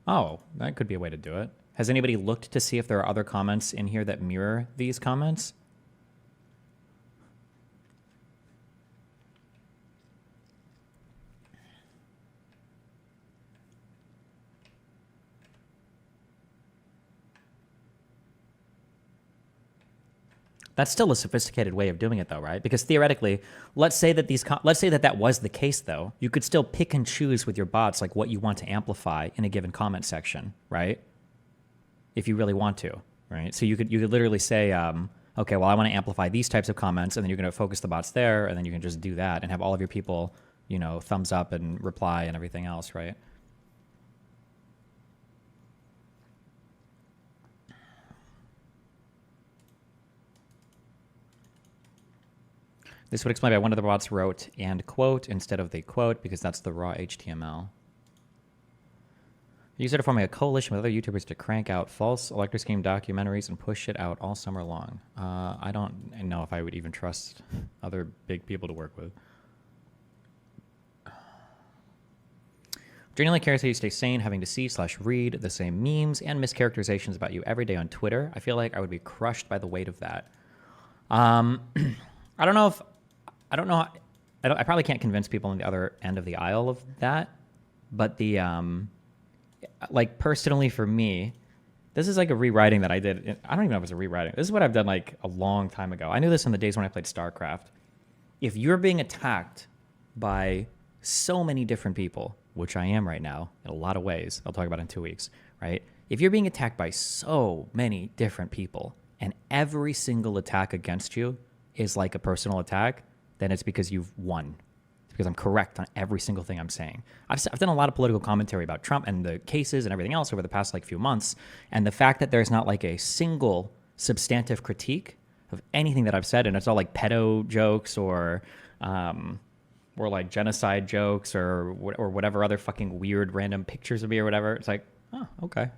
Oh, that could be a way to do it. Has anybody looked to see if there are other comments in here that mirror these comments? That's still a sophisticated way of doing it, though, right? Because theoretically, let's say that that was the case, though. You could still pick and choose with your bots like what you want to amplify in a given comment section, right? If you really want to, right? So you could literally say, okay, well, I want to amplify these types of comments, and then you're going to focus the bots there, and then you can just do that and have all of your people, you know, thumbs up and reply and everything else, right? This would explain why one of the bots wrote and quote instead of the quote, because that's the raw HTML. Users are forming a coalition with other YouTubers to crank out false elector scheme documentaries and push it out all summer long. I don't know if I would even trust other big people to work with. Genuinely curious how you stay sane, having to see/read the same memes and mischaracterizations about you every day on Twitter. I feel like I would be crushed by the weight of that. I don't know. I probably can't convince people on the other end of the aisle of that, but the like personally for me, this is like a rewriting that I did. I don't even know if it's a rewriting. This is what I've done like a long time ago. I knew this in the days when I played StarCraft. If you're being attacked by so many different people, which I am right now in a lot of ways, I'll talk about in 2 weeks, right? If you're being attacked by so many different people and every single attack against you is like a personal attack, then it's because you've won. It's because I'm correct on every single thing I'm saying. I've done a lot of political commentary about Trump and the cases and everything else over the past like few months. And the fact that there's not like a single substantive critique of anything that I've said, and it's all like pedo jokes or like genocide jokes or whatever other fucking weird random pictures of me or whatever. It's like, oh, okay.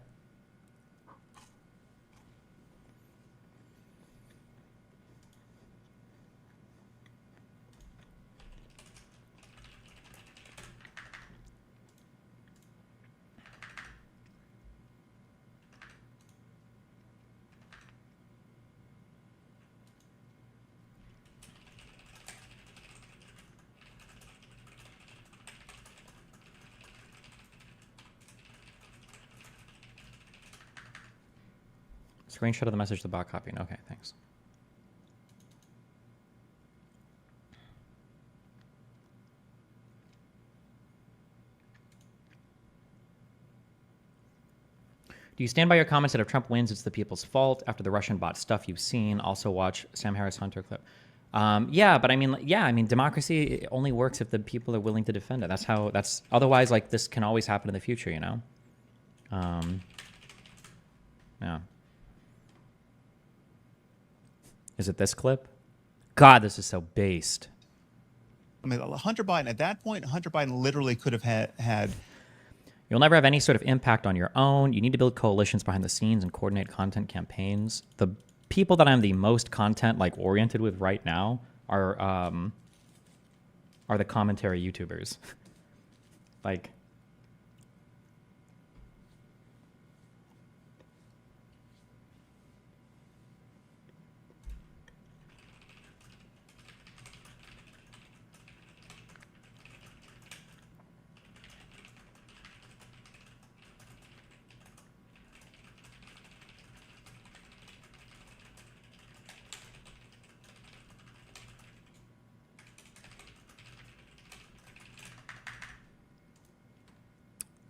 Screenshot of the message the bot copied. Okay, thanks. Do you stand by your comments that if Trump wins, it's the people's fault after the Russian bot stuff you've seen? Also watch Sam Harris Hunter clip. Yeah, but I mean, democracy only works if the people are willing to defend it. That's otherwise, like, this can always happen in the future, you know? Yeah. Is it this clip? God, this is so based. I mean, Hunter Biden, at that point, Hunter Biden literally could have had. You'll never have any sort of impact on your own. You need to build coalitions behind the scenes and coordinate content campaigns. The people that I'm the most content like oriented with right now are the commentary YouTubers. Like,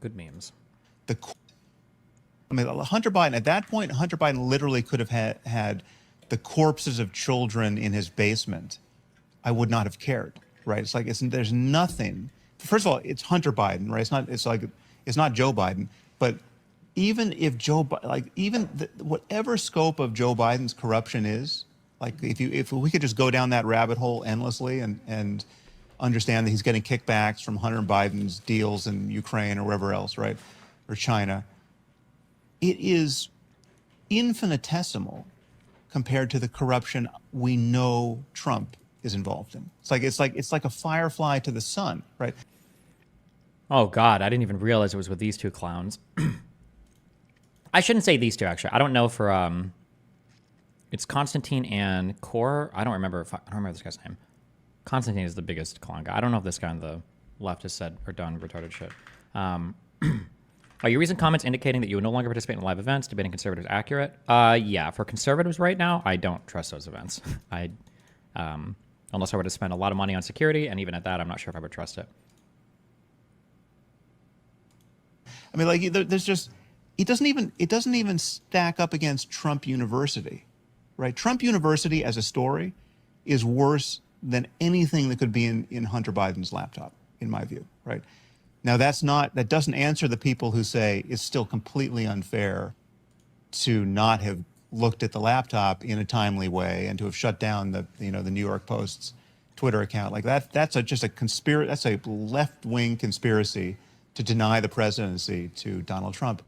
good memes. I mean, Hunter Biden, at that point, Hunter Biden literally could have had the corpses of children in his basement. I would not have cared, right? It's like, there's nothing. First of all, it's Hunter Biden, right? It's not Joe Biden. But even if whatever scope of Joe Biden's corruption is, like if we could just go down that rabbit hole endlessly and understand that he's getting kickbacks from Hunter Biden's deals in Ukraine or wherever else, right? Or China. It is infinitesimal compared to the corruption we know Trump is involved in. It's like a firefly to the sun, right? Oh God, I didn't even realize it was with these two clowns. I shouldn't say these two, actually. I don't know for it's Constantine and Core. I don't remember this guy's name. Constantine is the biggest clown guy. I don't know if this guy on the left has said or done retarded shit. Are your recent comments indicating that you would no longer participate in live events, debating conservatives accurate? Yeah, for conservatives right now, I don't trust those events. Unless I were to spend a lot of money on security, and even at that, I'm not sure if I would trust it. I mean, like, there's just, it doesn't even stack up against Trump University, right? Trump University as a story is worse than anything that could be in Hunter Biden's laptop, in my view, right? Now, that doesn't answer the people who say it's still completely unfair to not have looked at the laptop in a timely way and to have shut down the New York Post's Twitter account. Like that's just a conspiracy. That's a left-wing conspiracy to deny the presidency to Donald Trump.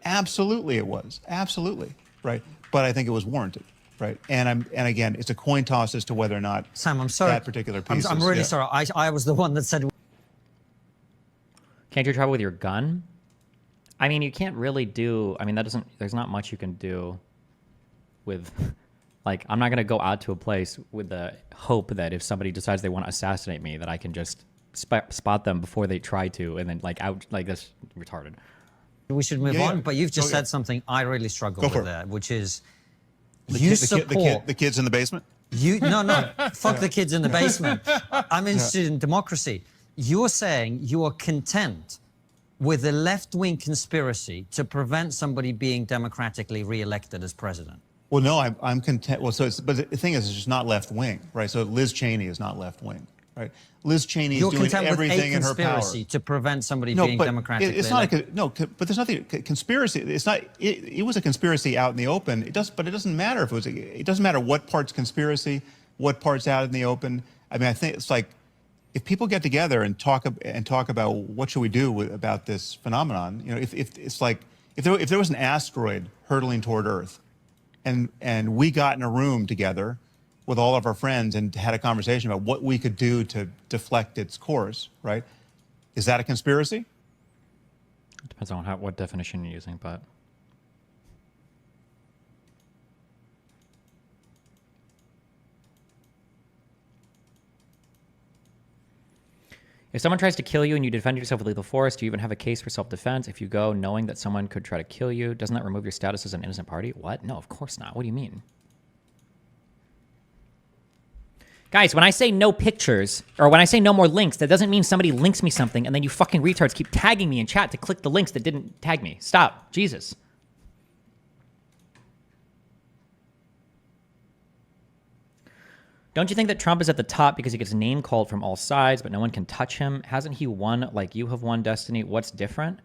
Absolutely, it was. Absolutely, right? But I think it was warranted. Right, and again, it's a coin toss as to whether or not Sam, I'm sorry. That particular piece. I'm really sorry. I was the one that said. Can't you travel with your gun? I mean, you can't really do. I mean, there's not much you can do with. Like, I'm not gonna go out to a place with the hope that if somebody decides they want to assassinate me, that I can just spot them before they try to, and then that's retarded. We should move on, but you've just said something I really struggle with there, which is. The kids in the basement? Fuck the kids in the basement. I'm interested in democracy. You're saying you are content with a left-wing conspiracy to prevent somebody being democratically re-elected as president. Well, no, I'm content. Well, but the thing is, it's just not left-wing, right? So Liz Cheney is not left-wing, right? Liz Cheney is doing everything in her power. You're content with a conspiracy to prevent somebody being democratically elected. But there's nothing conspiracy. It's not. It was a conspiracy out in the open. But it doesn't matter if it was. It doesn't matter what part's conspiracy, what part's out in the open. I mean, I think it's like if people get together and talk about what should we do about this phenomenon. If it's like if there was an asteroid hurtling toward Earth, and we got in a room together with all of our friends and had a conversation about what we could do to deflect its course, right? Is that a conspiracy? It depends on what definition you're using, but... If someone tries to kill you and you defend yourself with lethal force, do you even have a case for self-defense? If you go knowing that someone could try to kill you, doesn't that remove your status as an innocent party? What? No, of course not. What do you mean? Guys, when I say no pictures, or when I say no more links, that doesn't mean somebody links me something and then you fucking retards keep tagging me in chat to click the links that didn't tag me. Stop. Jesus. Don't you think that Trump is at the top because he gets name called from all sides, but no one can touch him? Hasn't he won like you have won, Destiny? What's different?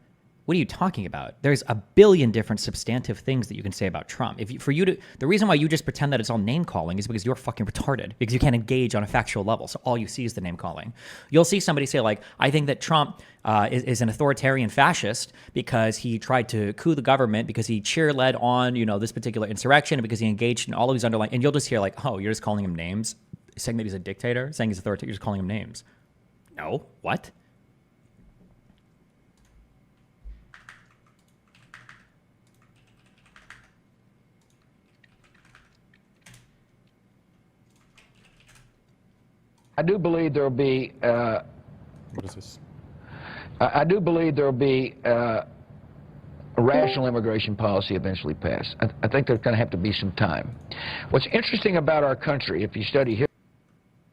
What are you talking about? There's a billion different substantive things that you can say about Trump. The reason why you just pretend that it's all name calling is because you're fucking retarded, because you can't engage on a factual level. So all you see is the name calling. You'll see somebody say like, I think that Trump is an authoritarian fascist because he tried to coup the government, because he cheer-led on, this particular insurrection, because he engaged in all of these underlying, and you'll just hear like, oh, you're just calling him names, saying that he's a dictator, saying he's authoritarian, you're just calling him names. No, what? I do believe there will be. What is this? I do believe there will be a rational immigration policy eventually passed. I think there's going to have to be some time. What's interesting about our country, if you study history.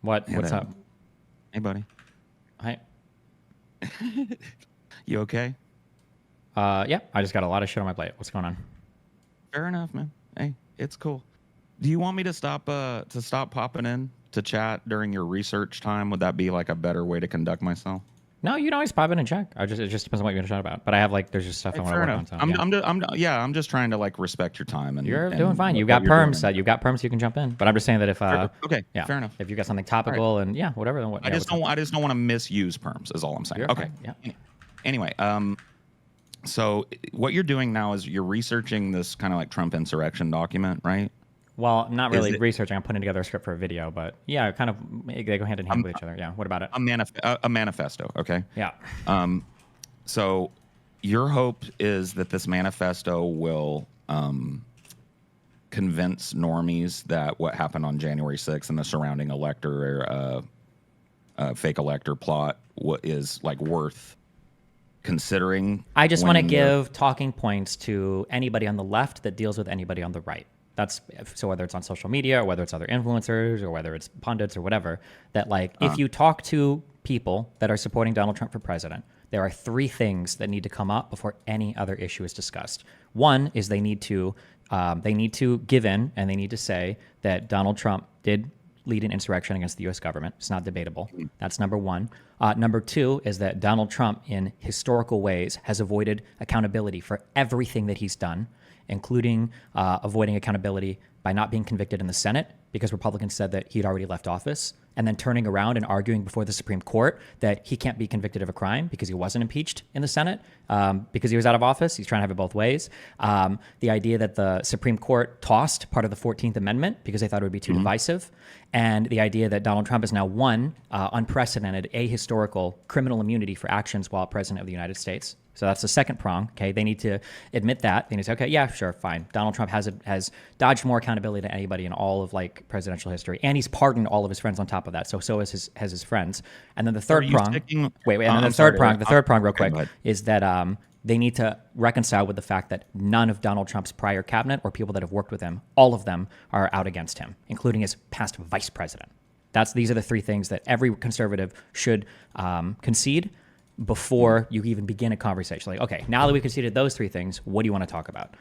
What's up? Hey, buddy. Hi. You okay? Yeah, I just got a lot of shit on my plate. What's going on? Fair enough, man. Hey, it's cool. Do you want me to stop popping in to chat during your research time? Would that be like a better way to conduct myself? No, you can always pop in and check. It just depends on what you're gonna chat about. But I have there's just stuff I want to work on. So, I'm just trying to respect your time. And you're doing fine. You've got perms. You've got perms. You can jump in. But I'm just saying that if okay, yeah, fair enough. If you got something topical and whatever, then what? I just don't want to misuse perms. Is all I'm saying. You're okay. Fine. Yeah. Anyway, so what you're doing now is you're researching this kind of like Trump insurrection document, right? Well, I'm not really researching. I'm putting together a script for a video, but yeah, kind of they go hand in hand with each other. Yeah. What about it? A manifesto. Okay. Yeah. So your hope is that this manifesto will convince normies that what happened on January 6th and the surrounding fake elector plot is worth considering. I just want to give talking points to anybody on the left that deals with anybody on the right. So whether it's on social media or whether it's other influencers or whether it's pundits or whatever, that if you talk to people that are supporting Donald Trump for president, there are three things that need to come up before any other issue is discussed. One is they need to give in and they need to say that Donald Trump did lead an insurrection against the U.S. government. It's not debatable. That's number one. Number two is that Donald Trump, in historical ways, has avoided accountability for everything that he's done, including avoiding accountability by not being convicted in the Senate because Republicans said that he'd already left office, and then turning around and arguing before the Supreme Court that he can't be convicted of a crime because he wasn't impeached in the Senate because he was out of office. He's trying to have it both ways. The idea that the Supreme Court tossed part of the 14th Amendment because they thought it would be too divisive, and the idea that Donald Trump has now won unprecedented ahistorical criminal immunity for actions while president of the United States. So that's the second prong. Okay, they need to admit that. They need to say, okay, yeah, sure, fine. Donald Trump has dodged more accountability than anybody in all of presidential history, and he's pardoned all of his friends on top of that. So has his friends. And then the third prong. The third prong, real quick, is that they need to reconcile with the fact that none of Donald Trump's prior cabinet or people that have worked with him, all of them are out against him, including his past vice president. These are the three things that every conservative should concede before you even begin a conversation. Okay, now that we conceded those three things, what do you want to talk about?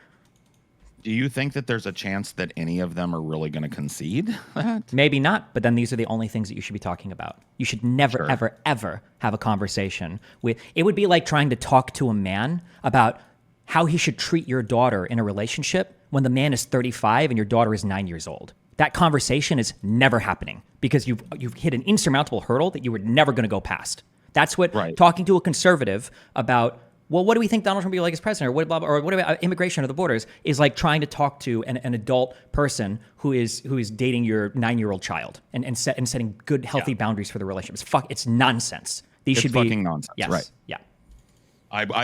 Do you think that there's a chance that any of them are really going to concede that? Maybe not, but then these are the only things that you should be talking about. You should never, ever, ever have a conversation with. It would be like trying to talk to a man about how he should treat your daughter in a relationship when the man is 35 and your daughter is 9 years old. That conversation is never happening because you've hit an insurmountable hurdle that you were never going to go past. That's what talking to a conservative about, well, what do we think Donald Trump will be like as president, or what about immigration or the borders, is like trying to talk to an adult person who is dating your 9-year-old child and setting good, healthy boundaries for the relationship. It's nonsense. These should be fucking nonsense. Yes, right. Yeah.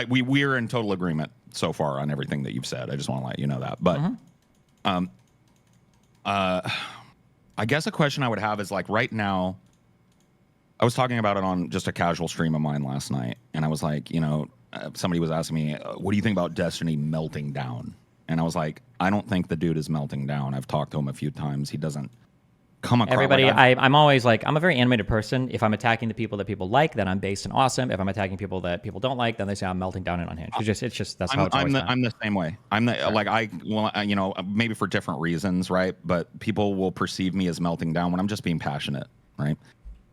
We're in total agreement so far on everything that you've said. I just want to let you know that. But I guess a question I would have is right now, I was talking about it on just a casual stream of mine last night, and I was like, you know, somebody was asking me, what do you think about Destiny melting down? And I was like, I don't think the dude is melting down. I've talked to him a few times. He doesn't come across. Everybody, like I'm always like, I'm a very animated person. If I'm attacking the people that people like, then I'm based and awesome. If I'm attacking people that people don't like, then they say I'm melting down and unhinged. It's just that's how it's always been. I'm the same way. You know, maybe for different reasons, right? But people will perceive me as melting down when I'm just being passionate, right?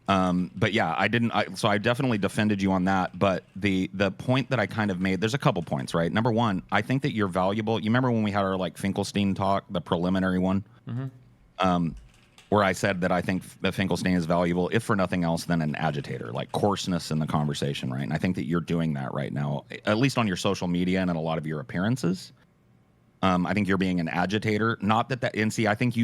But yeah, so I definitely defended you on that. But the point that I kind of made, there's a couple points, right? Number one, I think that you're valuable. You remember when we had our like Finkelstein talk, the preliminary one, where I said that I think that Finkelstein is valuable, if for nothing else than an agitator, like coarseness in the conversation, right? And I think that you're doing that right now, at least on your social media and in a lot of your appearances. I think you're being an agitator. Not that and see, I think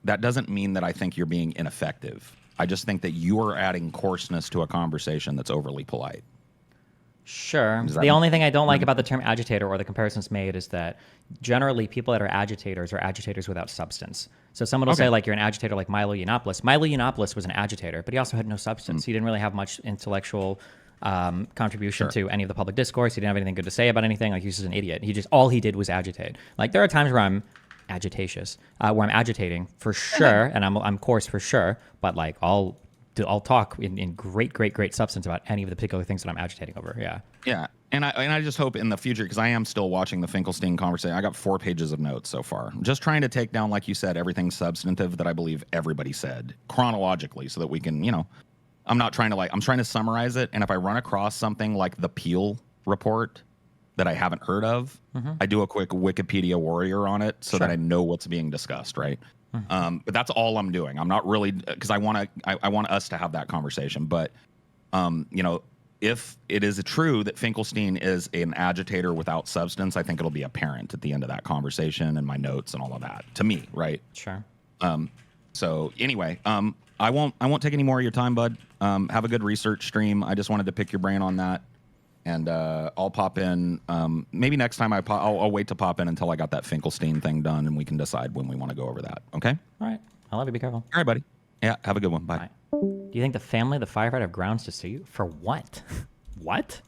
that doesn't mean that I think you're being ineffective. I just think that you are adding coarseness to a conversation that's overly polite. Sure. The only thing I don't like about the term agitator or the comparisons made is that generally people that are agitators without substance. So someone will say like you're an agitator like Milo Yiannopoulos. Milo Yiannopoulos was an agitator, but he also had no substance. He didn't really have much intellectual contribution to any of the public discourse. He didn't have anything good to say about anything. Like he was just an idiot. All he did was agitate. Like there are times where I'm agitatious, where I'm agitating for sure, and I'm coarse for sure, but like I'll talk in great substance about any of the particular things that I'm agitating over. Yeah. And I just hope in the future, because I am still watching the Finkelstein conversation. I got 4 pages of notes so far. I'm just trying to take down, like you said, everything substantive that I believe everybody said chronologically, so that we can, you know, I'm trying to summarize it. And if I run across something like the Peel report that I haven't heard of, I do a quick Wikipedia warrior on it so that I know what's being discussed, right? But that's all I'm doing. I'm not really, because I want us to have that conversation. But you know, if it is true that Finkelstein is an agitator without substance, I think it'll be apparent at the end of that conversation and my notes and all of that to me, right? Sure. So anyway, I won't take any more of your time, bud. Have a good research stream. I just wanted to pick your brain on that. And I'll pop in. Maybe next time I'll wait to pop in until I got that Finkelstein thing done, and we can decide when we want to go over that. Okay? All right. I love you. Be careful. All right, buddy. Yeah, have a good one. Bye. Bye. Do you think the family of the firefighter have grounds to sue you? For what? What?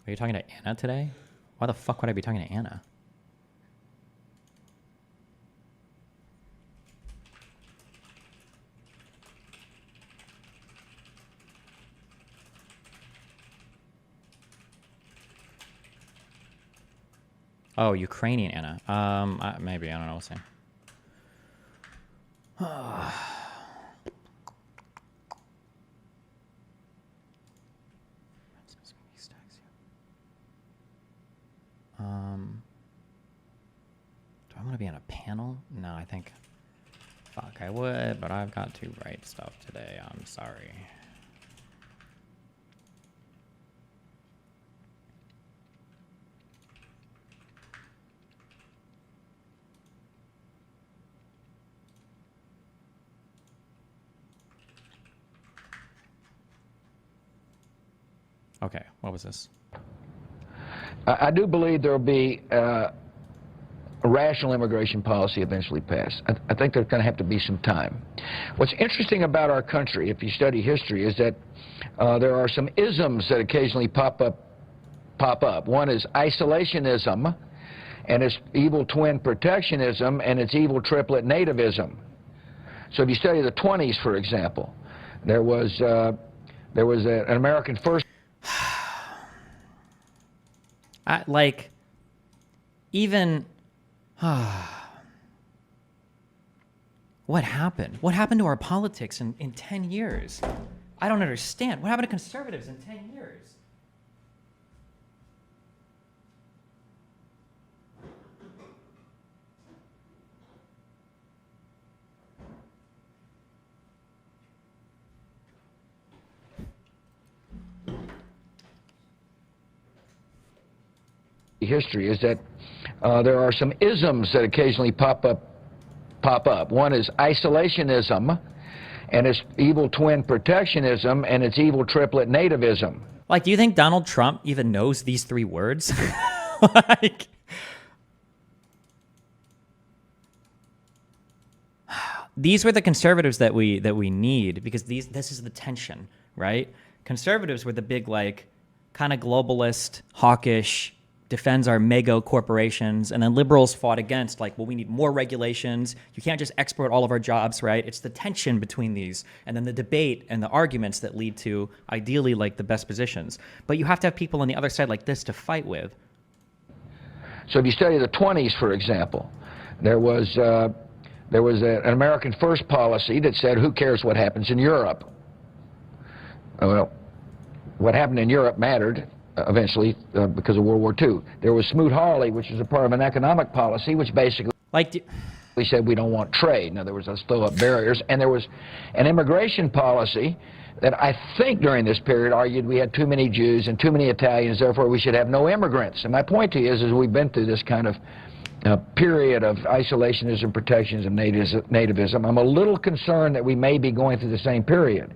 Are you talking to Anna today? Why the fuck would I be talking to Anna? Oh, Ukrainian Anna. Maybe, I don't know. We'll see. Do I want to be on a panel? No, I think, fuck, I would, but I've got to write stuff today. I'm sorry. Okay, what was this? I do believe there will be a rational immigration policy eventually passed. I think there's going to have to be some time. What's interesting about our country, if you study history, is that there are some isms that occasionally pop up. One is isolationism, and its evil twin protectionism, and its evil triplet nativism. So if you study the 20s, for example, there was an American first. What happened? What happened to our politics in 10 years? I don't understand. What happened to conservatives in 10 years? History is that there are some isms that occasionally pop up. One is isolationism, and its evil twin protectionism and its evil triplet nativism. Like, do you think Donald Trump even knows these 3 words? Like, these were the conservatives that we need, because this is the tension, right? Conservatives were the big, like, kind of globalist, hawkish, defends our mega corporations, and then liberals fought against, like, well, we need more regulations. You can't just export all of our jobs, right? It's the tension between these, and then the debate and the arguments that lead to, ideally, like, the best positions. But you have to have people on the other side like this to fight with. So if you study the 20s, for example, there was an American First policy that said, who cares what happens in Europe? Well, what happened in Europe mattered eventually because of World War II. There was Smoot-Hawley, which was a part of an economic policy, which basically we said we don't want trade. In other words, let's throw up barriers. And there was an immigration policy that I think during this period argued we had too many Jews and too many Italians, therefore we should have no immigrants. And my point to you is we've been through this kind of period of isolationism, protectionism, nativism. I'm a little concerned that we may be going through the same period.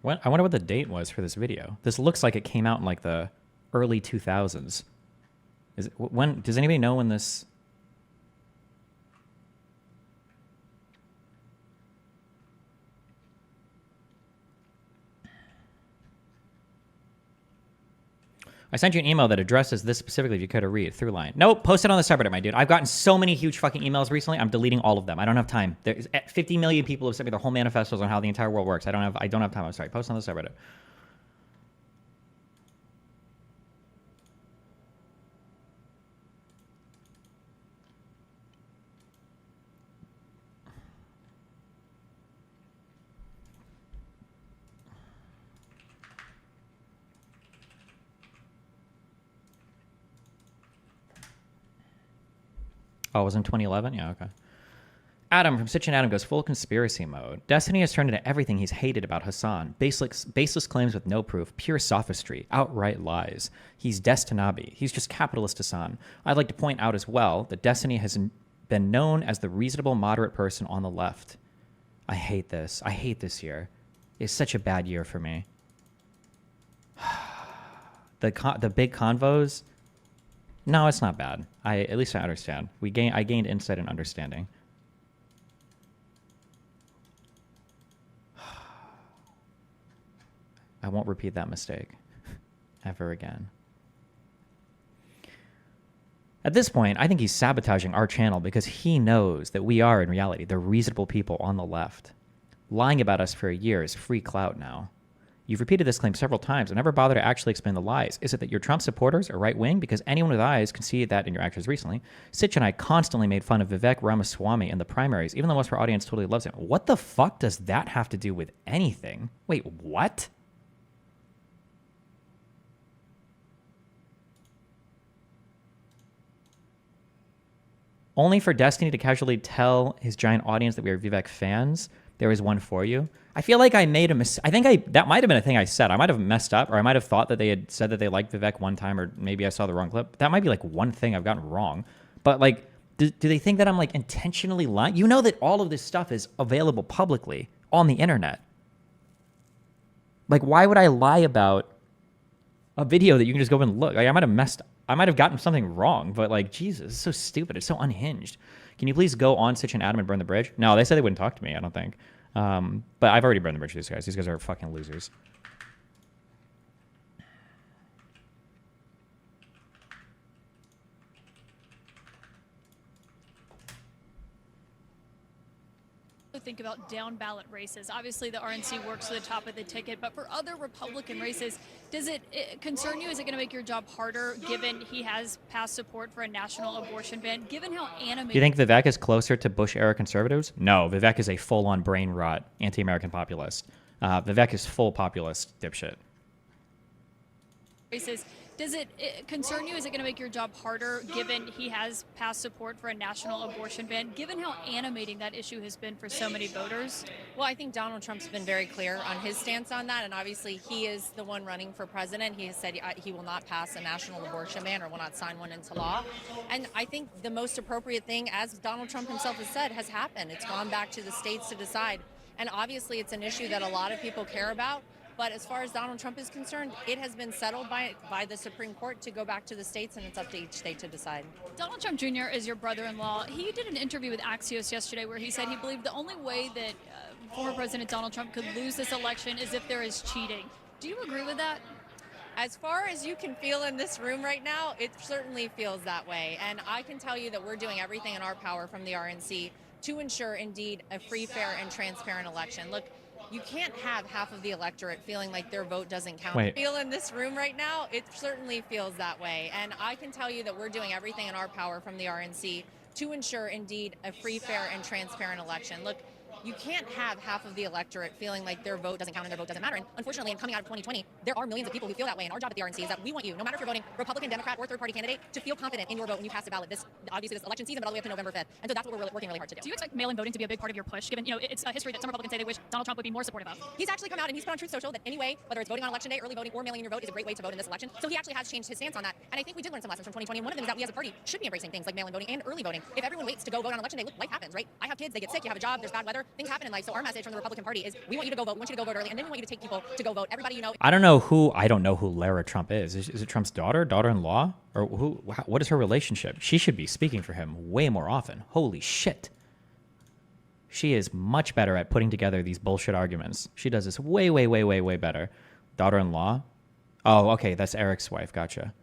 I wonder what the date was for this video. This looks like it came out in like the early 2000s. When does anybody know when this? I sent you an email that addresses this specifically if you care to read through line. Nope, post it on the subreddit, my dude. I've gotten so many huge fucking emails recently. I'm deleting all of them. I don't have time. There's 50 million people have sent me their whole manifestos on how the entire world works. I don't have time. I'm sorry. Post on the subreddit. Oh, it was in 2011? Yeah, okay. Adam from Sitch and Adam goes full conspiracy mode. Destiny has turned into everything he's hated about Hassan. Baseless claims with no proof, pure sophistry, outright lies. He's Destinabi. He's just capitalist Hassan. I'd like to point out as well that Destiny has been known as the reasonable, moderate person on the left. I hate this. I hate this year. It's such a bad year for me. The big convos... No, it's not bad. At least I understand. I gained insight and understanding. I won't repeat that mistake ever again. At this point, I think he's sabotaging our channel because he knows that we are, in reality, the reasonable people on the left. Lying about us for a year is free clout now. You've repeated this claim several times and never bothered to actually explain the lies. Is it that your Trump supporters are right-wing? Because anyone with eyes can see that in your actions recently. Sitch and I constantly made fun of Vivek Ramaswamy in the primaries, even though most of our audience totally loves him. What the fuck does that have to do with anything? Wait, what? Only for Destiny to casually tell his giant audience that we are Vivek fans. There is one for you. I feel like I made a mistake. I think that might have been a thing I said. I might have messed up, or I might have thought that they had said that they liked Vivek one time, or maybe I saw the wrong clip. That might be like one thing I've gotten wrong. But like, do they think that I'm like intentionally lying? You know that all of this stuff is available publicly on the internet. Like, why would I lie about a video that you can just go and look? Like, I might have gotten something wrong, but like, Jesus, it's so stupid. It's so unhinged. Can you please go on Sitch and Adam and burn the bridge? No, they said they wouldn't talk to me, I don't think. But I've already burned the bridge to these guys. These guys are fucking losers. Think about down ballot races. Obviously, the RNC works to the top of the ticket, but for other Republican races, does it concern you? Is it going to make your job harder, given he has past support for a national abortion ban? Given how animated, do you think Vivek is closer to Bush-era conservatives? No, Vivek is a full-on brain rot anti-American populist. Vivek is full populist dipshit. Races. Does it concern you? Is it going to make your job harder, given he has passed support for a national abortion ban, given how animating that issue has been for so many voters? Well, I think Donald Trump's been very clear on his stance on that, and obviously he is the one running for president. He has said he will not pass a national abortion ban or will not sign one into law. And I think the most appropriate thing, as Donald Trump himself has said, has happened. It's gone back to the states to decide. And obviously it's an issue that a lot of people care about. But as far as Donald Trump is concerned, it has been settled by the Supreme Court to go back to the states, and it's up to each state to decide. Donald Trump Jr. is your brother-in-law. He did an interview with Axios yesterday where he said he believed the only way that former President Donald Trump could lose this election is if there is cheating. Do you agree with that? As far as you can feel in this room right now, it certainly feels that way. And I can tell you that we're doing everything in our power from the RNC to ensure, indeed, a free, fair, and transparent election. Look, you can't have half of the electorate feeling like their vote doesn't count. Wait. Feel in this room right now, it certainly feels that way. And I can tell you that we're doing everything in our power from the RNC to ensure, indeed, a free, fair, and transparent election. Look, you can't have half of the electorate feeling like their vote doesn't count and their vote doesn't matter. And unfortunately, in coming out of 2020, there are millions of people who feel that way. And our job at the RNC is that we want you, no matter if you're voting Republican, Democrat, or third-party candidate, to feel confident in your vote when you cast a ballot. Obviously this election season, but all the way up to November 5th. And so that's what we're working really hard to do. Do you expect mail-in voting to be a big part of your push, given it's a history that some Republicans say they wish Donald Trump would be more supportive of? He's actually come out and he's put on Truth Social that anyway, whether it's voting on election day, early voting, or mailing in your vote is a great way to vote in this election. So he actually has changed his stance on that. And I think we did learn some lessons from 2020. And one of them is that we as a party should be embracing things like mail-in voting and early voting. If everyone waits to go vote on election day, look, life happens, right? I have kids, they get sick, you have a job, there's bad weather, things happen in life. So our message from the Republican Party is we want you to go vote, we want you to go vote early, and then we want you to take people to go vote. Everybody you know. I don't know who Lara Trump is. Is it Trump's daughter-in-law? Or what is her relationship? She should be speaking for him way more often. Holy shit. She is much better at putting together these bullshit arguments. She does this way, way, way, way, way better. Daughter-in-law? Oh, okay, that's Eric's wife. Gotcha.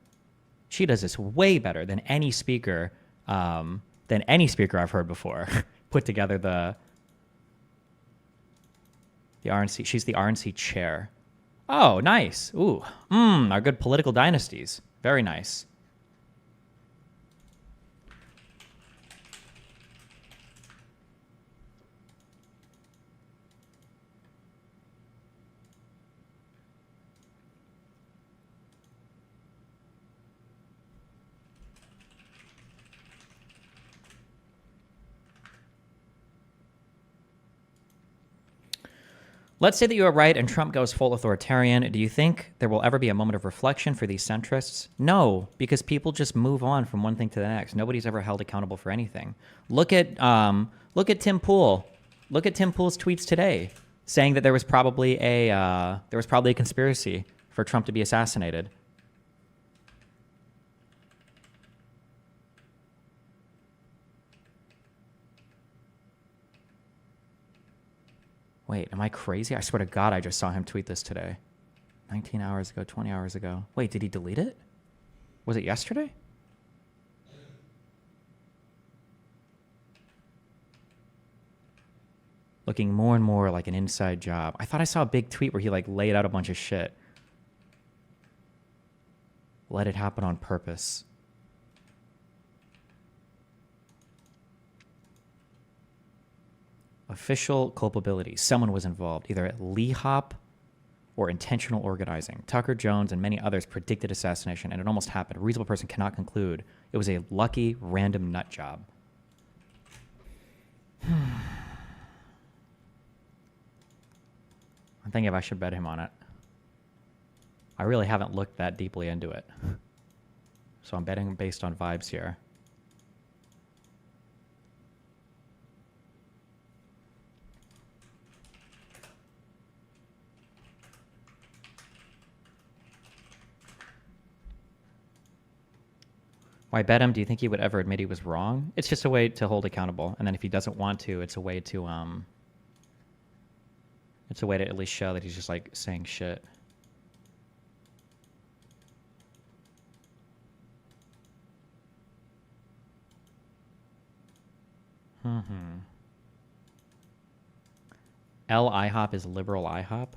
She does this way better than any speaker I've heard before. Put together the RNC. She's the RNC chair. Oh, nice. Ooh, our good political dynasties. Very nice. Let's say that you are right and Trump goes full authoritarian. Do you think there will ever be a moment of reflection for these centrists? No, because people just move on from one thing to the next. Nobody's ever held accountable for anything. Look at Tim Pool. Look at Tim Pool's tweets today, saying that there was probably a conspiracy for Trump to be assassinated. Wait, am I crazy? I swear to God, I just saw him tweet this today. 19 hours ago, 20 hours ago. Wait, did he delete it? Was it yesterday? Looking more and more like an inside job. I thought I saw a big tweet where he laid out a bunch of shit. Let it happen on purpose. Official culpability. Someone was involved, either at LEHOP or intentional organizing. Tucker Jones and many others predicted assassination, and it almost happened. A reasonable person cannot conclude it was a lucky, random nut job. I'm thinking if I should bet him on it. I really haven't looked that deeply into it. So I'm betting based on vibes here. Why bet him? Do you think he would ever admit he was wrong? It's just a way to hold accountable. And then if he doesn't want to, it's a way to at least show that he's just saying shit. L IHOP is liberal IHOP.